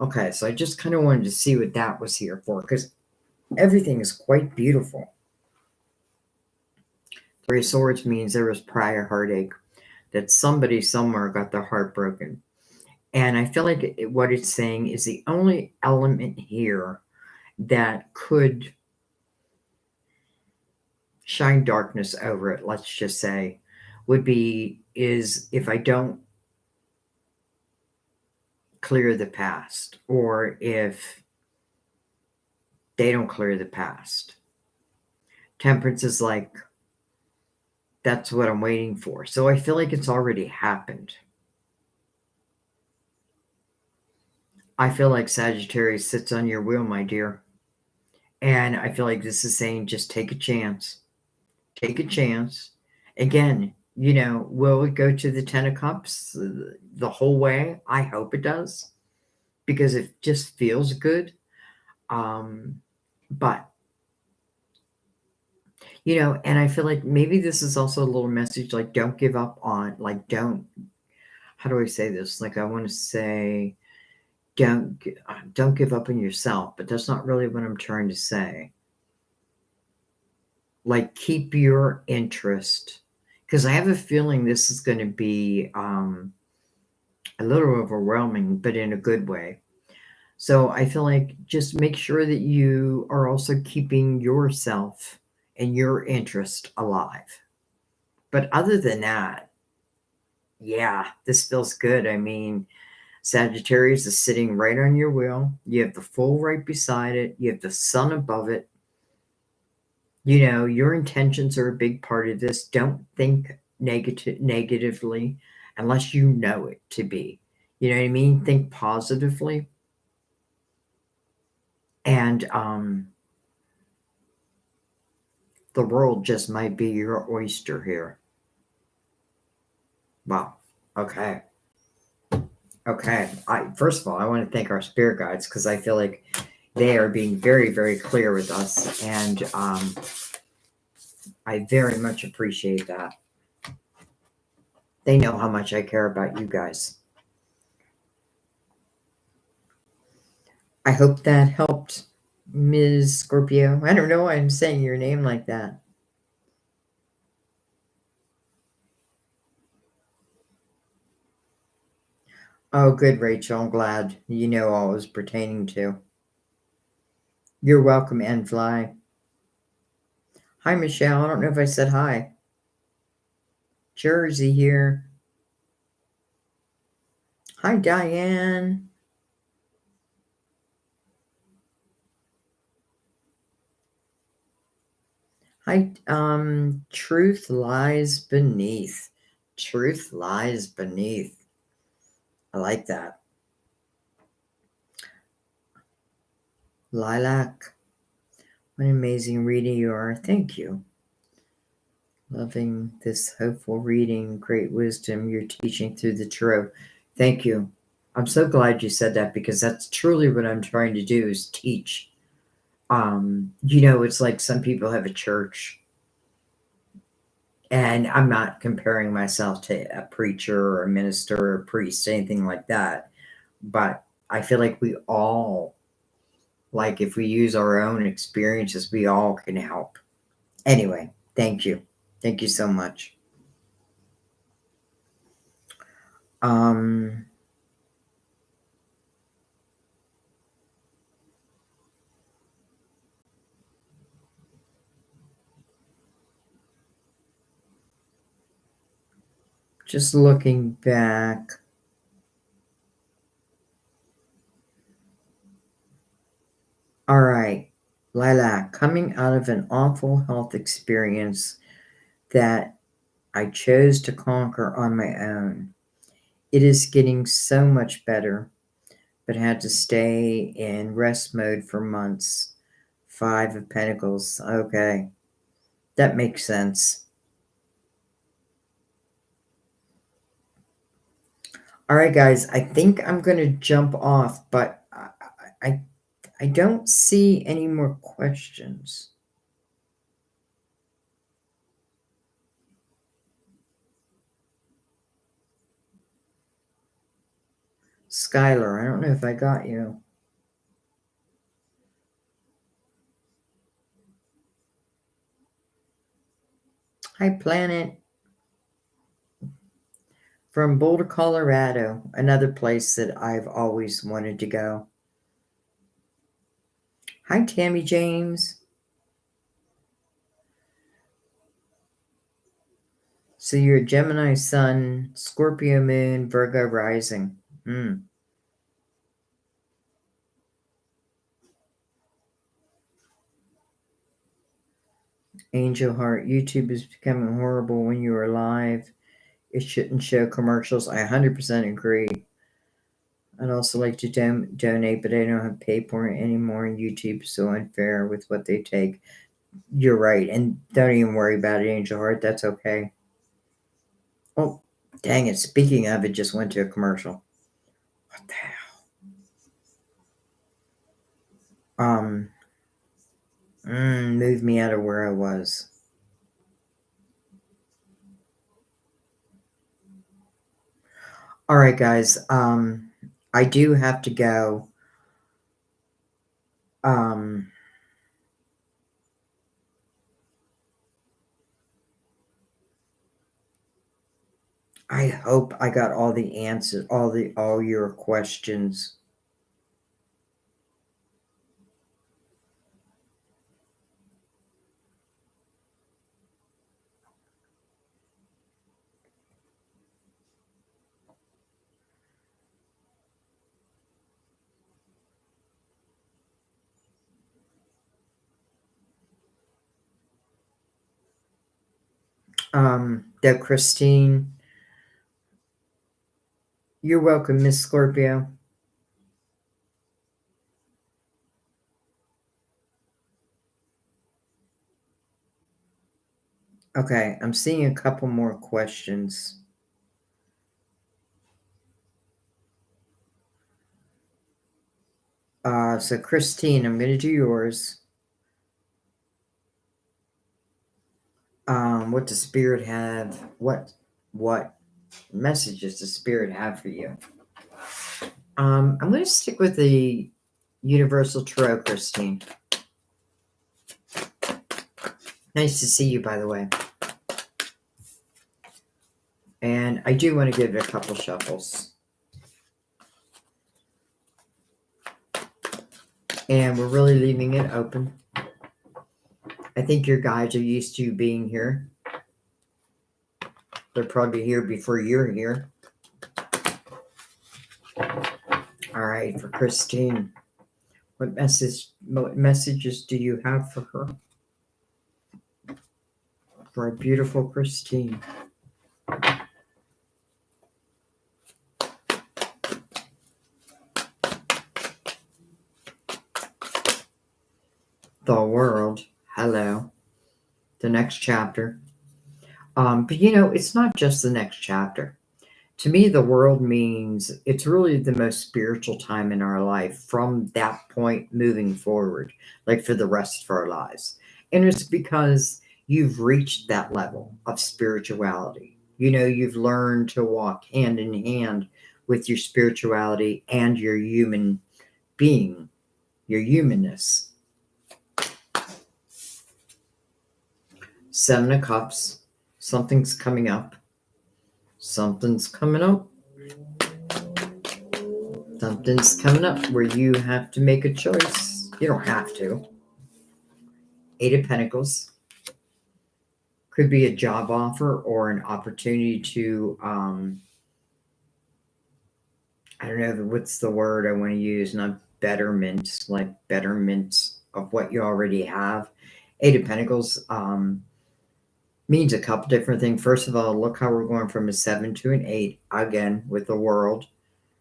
Okay, so I just kind of wanted to see what that was here for, because everything is quite beautiful. 3 of swords means there was prior heartache, that somebody somewhere got their heart broken. And I feel like what it's saying is the only element here that could shine darkness over it, let's just say, is if I don't clear the past, or if they don't clear the past. Temperance is like, That's what I'm waiting for. So I feel like it's already happened. I feel like Sagittarius sits on your wheel, my dear. And I feel like this is saying just take a chance. Take a chance. Again, will it go to the 10 of Cups the whole way? I hope it does because it just feels good. But, and I feel like maybe this is also a little message like don't give up on, like, how do I say this? Like, I want to say, don't give up on yourself, but that's not really what I'm trying to say. Like, keep your interest, because I have a feeling this is going to be a little overwhelming, but in a good way. So I feel like just make sure that you are also keeping yourself and your interest alive. But other than that, yeah, this feels good. I mean, Sagittarius is sitting right on your wheel. You have the Fool right beside it. You have the Sun above it. Your intentions are a big part of this. Don't think negatively unless you know it to be. You know what I mean? Think positively. And the world just might be your oyster here. Wow. Okay. Okay. First of all, I want to thank our spirit guides because I feel like they are being very, very clear with us. And I very much appreciate that. They know how much I care about you guys. I hope that helped, Ms. Scorpio. I don't know why I'm saying your name like that. Oh, good, Rachel. I'm glad you know all it was pertaining to. You're welcome, Enfly. Hi, Michelle. I don't know if I said hi. Jersey here. Hi, Diane. Hi, truth lies beneath. Truth lies beneath. I like that. Lilac. What an amazing reading you are. Thank you. Loving this hopeful reading, great wisdom you're teaching through the tarot. Thank you. I'm so glad you said that because that's truly what I'm trying to do is teach. It's like some people have a church, and I'm not comparing myself to a preacher or a minister or a priest, anything like that. But I feel like we all, like if we use our own experiences, we all can help. Anyway, thank you. Thank you so much. Just looking back. All right, Lilac, coming out of an awful health experience that I chose to conquer on my own. It is getting so much better, but had to stay in rest mode for months. 5 of Pentacles. Okay, that makes sense. All right, guys, I think I'm going to jump off, but I don't see any more questions. Skylar, I don't know if I got you. Hi, Planet. From Boulder, Colorado, another place that I've always wanted to go. Hi, Tammy James. So you're a Gemini Sun, Scorpio Moon, Virgo Rising. Angel Heart, YouTube is becoming horrible when you are live. It shouldn't show commercials. I 100% agree. I'd also like to donate, but I don't have PayPal anymore. YouTube is so unfair with what they take. You're right, and don't even worry about it, Angel Heart. That's okay. Oh, dang it. Speaking of, it just went to a commercial. What the hell? Move me out of where I was. All right, guys. I do have to go. I hope I got all the answers, all your questions. That Christine, you're welcome, Miss Scorpio. Okay, I'm seeing a couple more questions. So Christine, I'm gonna do yours. What does Spirit have? What messages does Spirit have for you? I'm gonna stick with the Universal Tarot, Christine. Nice to see you, by the way. And I do want to give it a couple shuffles. And we're really leaving it open. I think your guides are used to being here. They're probably here before you're here. All right, for Christine, what messages do you have for her? For a beautiful Christine. The World. Hello. The next chapter. But it's not just the next chapter. To me, the world means it's really the most spiritual time in our life from that point moving forward, like for the rest of our lives. And it's because you've reached that level of spirituality. You've learned to walk hand in hand with your spirituality and your human being, your humanness. Seven of Cups. Something's coming up. Something's coming up. Something's coming up where you have to make a choice. You don't have to. Eight of Pentacles. Could be a job offer or an opportunity to, I don't know, what's the word I want to use? Not betterment, like betterment of what you already have. Eight of Pentacles means a couple different things. First of all, look how we're going from a 7 to an 8, again, with the world.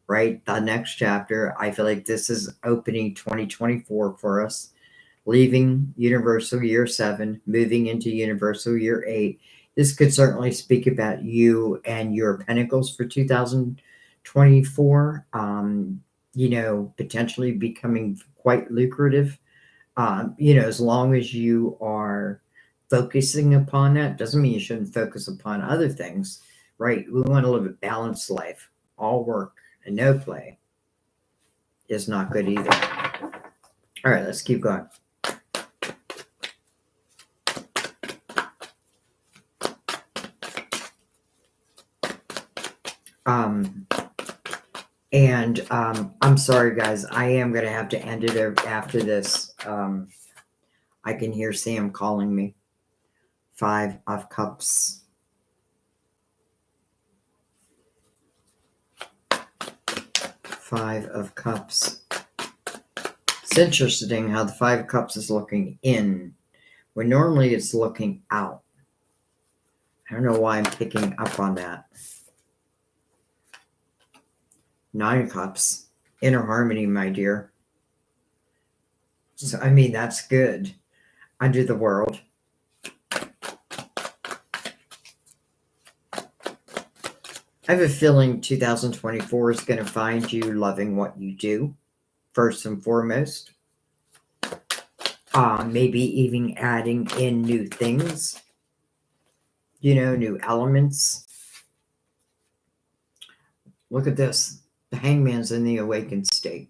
Right? The next chapter, I feel like this is opening 2024 for us, leaving Universal Year 7, moving into Universal Year 8. This could certainly speak about you and your pentacles for 2024, potentially becoming quite lucrative. As long as you are focusing upon that, doesn't mean you shouldn't focus upon other things, right? We want to live a balanced life, all work and no play is not good either. All right, let's keep going. I'm sorry, guys. I am going to have to end it after this. I can hear Sam calling me. 5 of Cups. 5 of Cups. It's interesting how the 5 of Cups is looking in, when normally it's looking out. I don't know why I'm picking up on that. 9 of Cups, inner harmony, my dear. So, I mean, that's good. Under the world. I have a feeling 2024 is going to find you loving what you do, first and foremost. Maybe even adding in new things, new elements. Look at this. The Hangman's in the awakened state.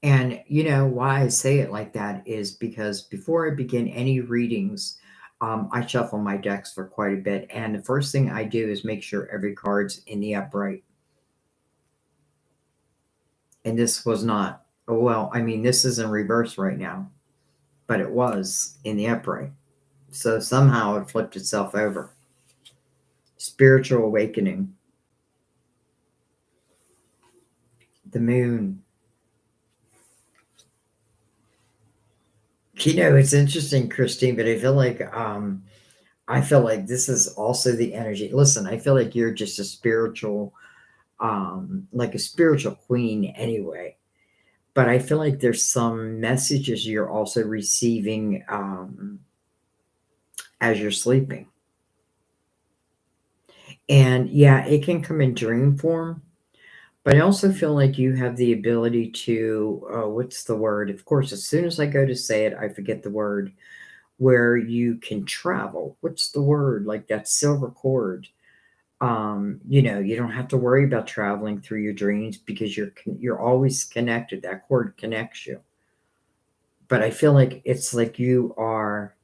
And why I say it like that is because before I begin any readings, I shuffle my decks for quite a bit. And the first thing I do is make sure every card's in the upright. And this was not, this is in reverse right now, but it was in the upright. So somehow it flipped itself over. Spiritual awakening. The moon. It's interesting, Christine, but I feel like this is also the energy. Listen, I feel like you're just a spiritual, like a spiritual queen anyway. But I feel like there's some messages you're also receiving as you're sleeping. And yeah, it can come in dream form. But I also feel like you have the ability to, what's the word? Of course, as soon as I go to say it, I forget the word, where you can travel. What's the word? Like that silver cord. You don't have to worry about traveling through your dreams because you're always connected. That cord connects you. But I feel like it's like you're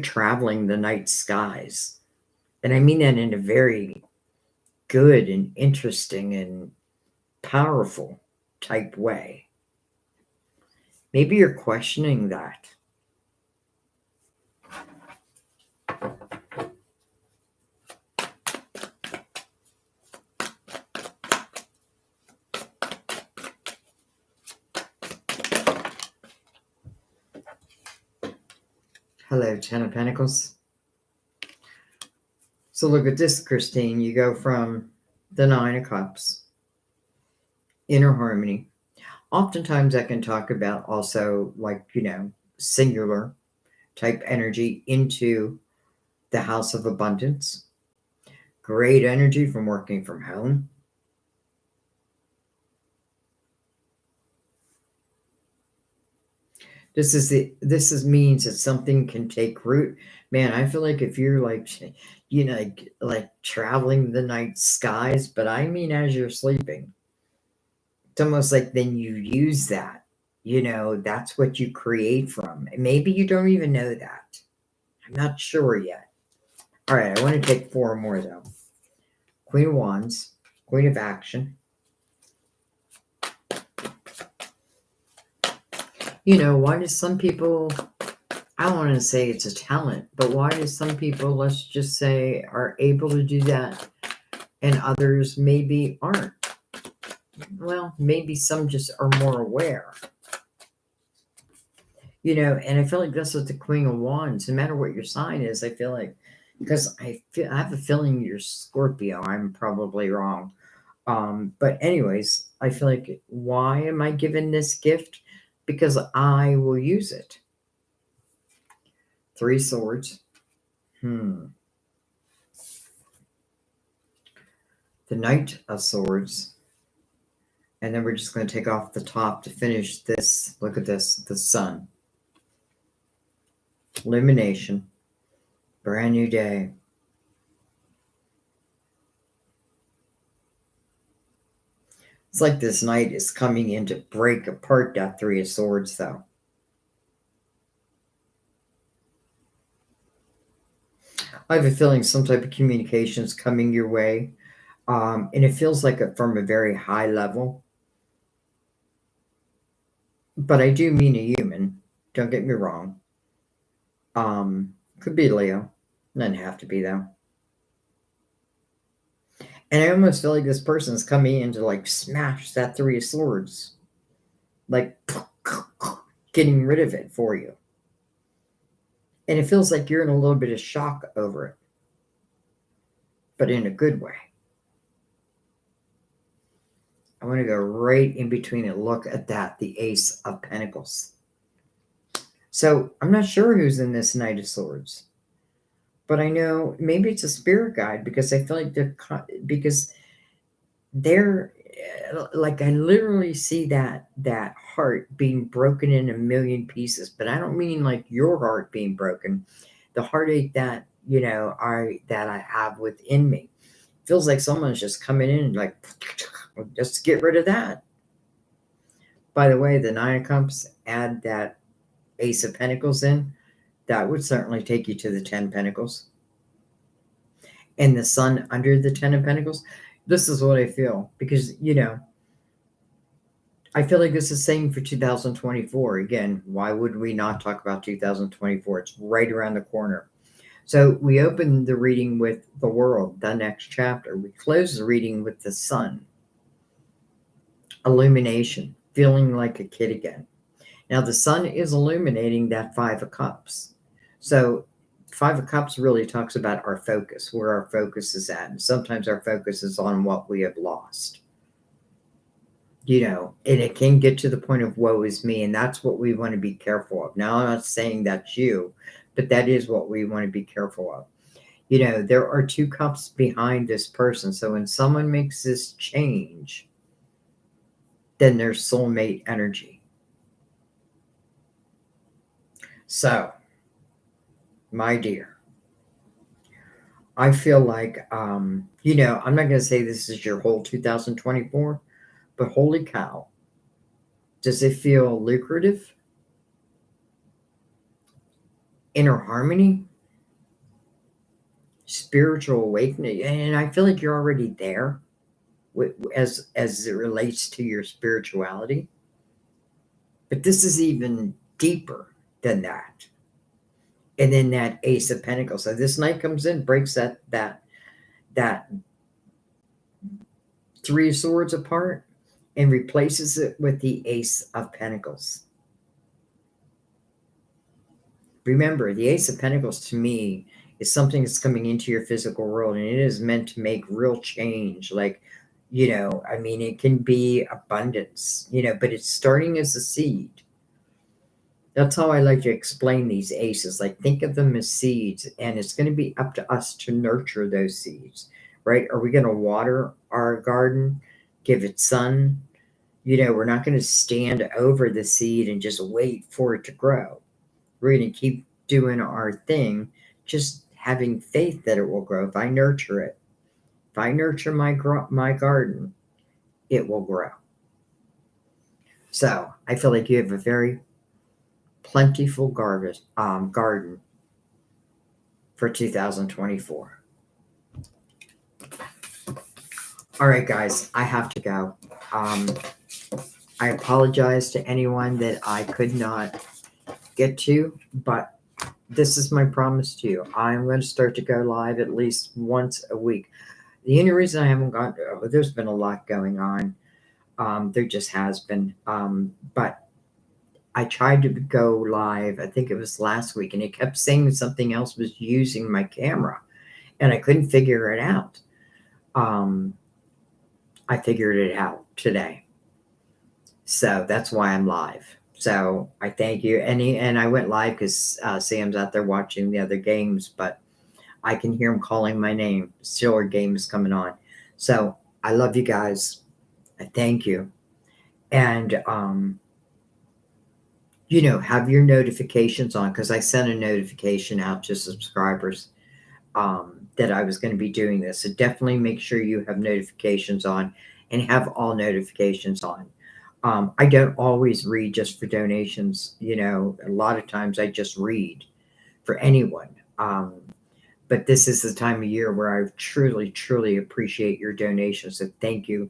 traveling the night skies. And I mean that in a very good and interesting and powerful type way. Maybe you're questioning that. Hello, Ten of Pentacles. So look at this, Christine. You go from the 9 of Cups, inner harmony. Oftentimes I can talk about also singular type energy into the house of abundance. Great energy from working from home. This means that something can take root. Man, I feel like if you're like traveling the night skies, but I mean as you're sleeping, it's almost like then you use that. That's what you create from. And maybe you don't even know that. I'm not sure yet. All right, I want to take 4 more though. Queen of Wands, Queen of Action. Why do some people, I don't want to say it's a talent, but why do some people, let's just say, are able to do that and others maybe aren't? Well, maybe some just are more aware. And I feel like that's what the Queen of Wands, no matter what your sign is, I feel like, because I have a feeling you're Scorpio. I'm probably wrong. But anyways, I feel like, why am I given this gift? Because I will use it. 3 swords. The Knight of Swords. And then we're just going to take off the top to finish this. Look at this, the Sun. Illumination. Brand new day. It's like this night is coming in to break apart that 3 of Swords, though. I have a feeling some type of communication is coming your way. And it feels like from a very high level. But I do mean a human. Don't get me wrong. Could be Leo. Doesn't have to be, though. And I almost feel like this person's coming in to smash that 3 of Swords. getting rid of it for you. And it feels like you're in a little bit of shock over it, but in a good way. I want to go right in between and look at that, the Ace of Pentacles. So I'm not sure who's in this Knight of Swords, but I know maybe it's a spirit guide, because I feel like they're like, I literally see that heart being broken in a million pieces, but I don't mean like your heart being broken. The heartache that I have within me feels like someone's just coming in like, just get rid of that. By the way, the Nine of Cups, add that Ace of Pentacles in, that would certainly take you to the 10 of Pentacles. And the Sun under the 10 of Pentacles. This is what I feel, because, I feel like this is saying for 2024. Again, why would we not talk about 2024? It's right around the corner. So we open the reading with the World, the next chapter. We close the reading with the Sun. Illumination, feeling like a kid again. Now the Sun is illuminating that Five of Cups. So Five of Cups really talks about our focus, where our focus is at. And sometimes our focus is on what we have lost. And it can get to the point of woe is me. And that's what we want to be careful of. Now, I'm not saying that's you, but that is what we want to be careful of. There are two cups behind this person. So when someone makes this change, then there's soulmate energy. So, my dear, I feel like, I'm not going to say this is your whole 2024, but holy cow, does it feel lucrative? Inner harmony? Spiritual awakening? And I feel like you're already there as it relates to your spirituality. But this is even deeper than that. And then that Ace of Pentacles. So this Knight comes in, breaks that Three of Swords apart, and replaces it with the Ace of Pentacles. Remember, the Ace of Pentacles to me is something that's coming into your physical world, and it is meant to make real change. Like, it can be abundance, but it's starting as a seed. That's how I like to explain these aces. Like, think of them as seeds, and it's going to be up to us to nurture those seeds, right? Are we going to water our garden, give it sun? We're not going to stand over the seed and just wait for it to grow. We're going to keep doing our thing, just having faith that it will grow. If I nurture it, if I nurture my garden, it will grow. So I feel like you have a very plentiful garden for 2024. All right, guys, I have to go. I apologize to anyone that I could not get to, but this is my promise to you. I'm going to start to go live at least once a week. The only reason I haven't gone, there's been a lot going on. There just has been. But I tried to go live, I think it was last week, and it kept saying something else was using my camera, and I couldn't figure it out. I figured it out today. So that's why I'm live. So I thank you. And I went live because Sam's out there watching the other games, but I can hear him calling my name. Still, game is coming on. So I love you guys. I thank you. And, have your notifications on, because I sent a notification out to subscribers that I was going to be doing this. So definitely make sure you have notifications on and have all notifications on. I don't always read just for donations. A lot of times I just read for anyone. But this is the time of year where I truly, truly appreciate your donations. So thank you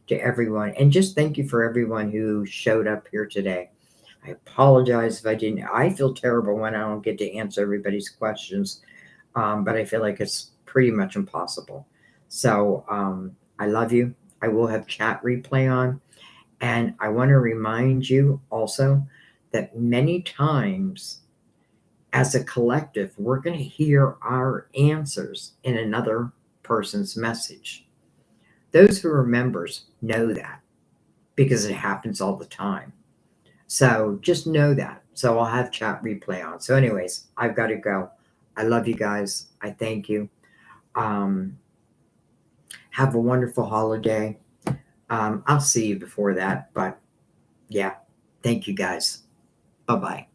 to everyone. And just thank you for everyone who showed up here today. I apologize if I didn't. I feel terrible when I don't get to answer everybody's questions. But I feel like it's pretty much impossible. So I love you. I will have chat replay on. And I want to remind you also that many times as a collective, we're going to hear our answers in another person's message. Those who are members know that because it happens all the time. So just know that. So I'll have chat replay on. So, anyways, I've got to go. I love you guys. I thank you. Have a wonderful holiday. I'll see you before that. But yeah, thank you guys. Bye bye.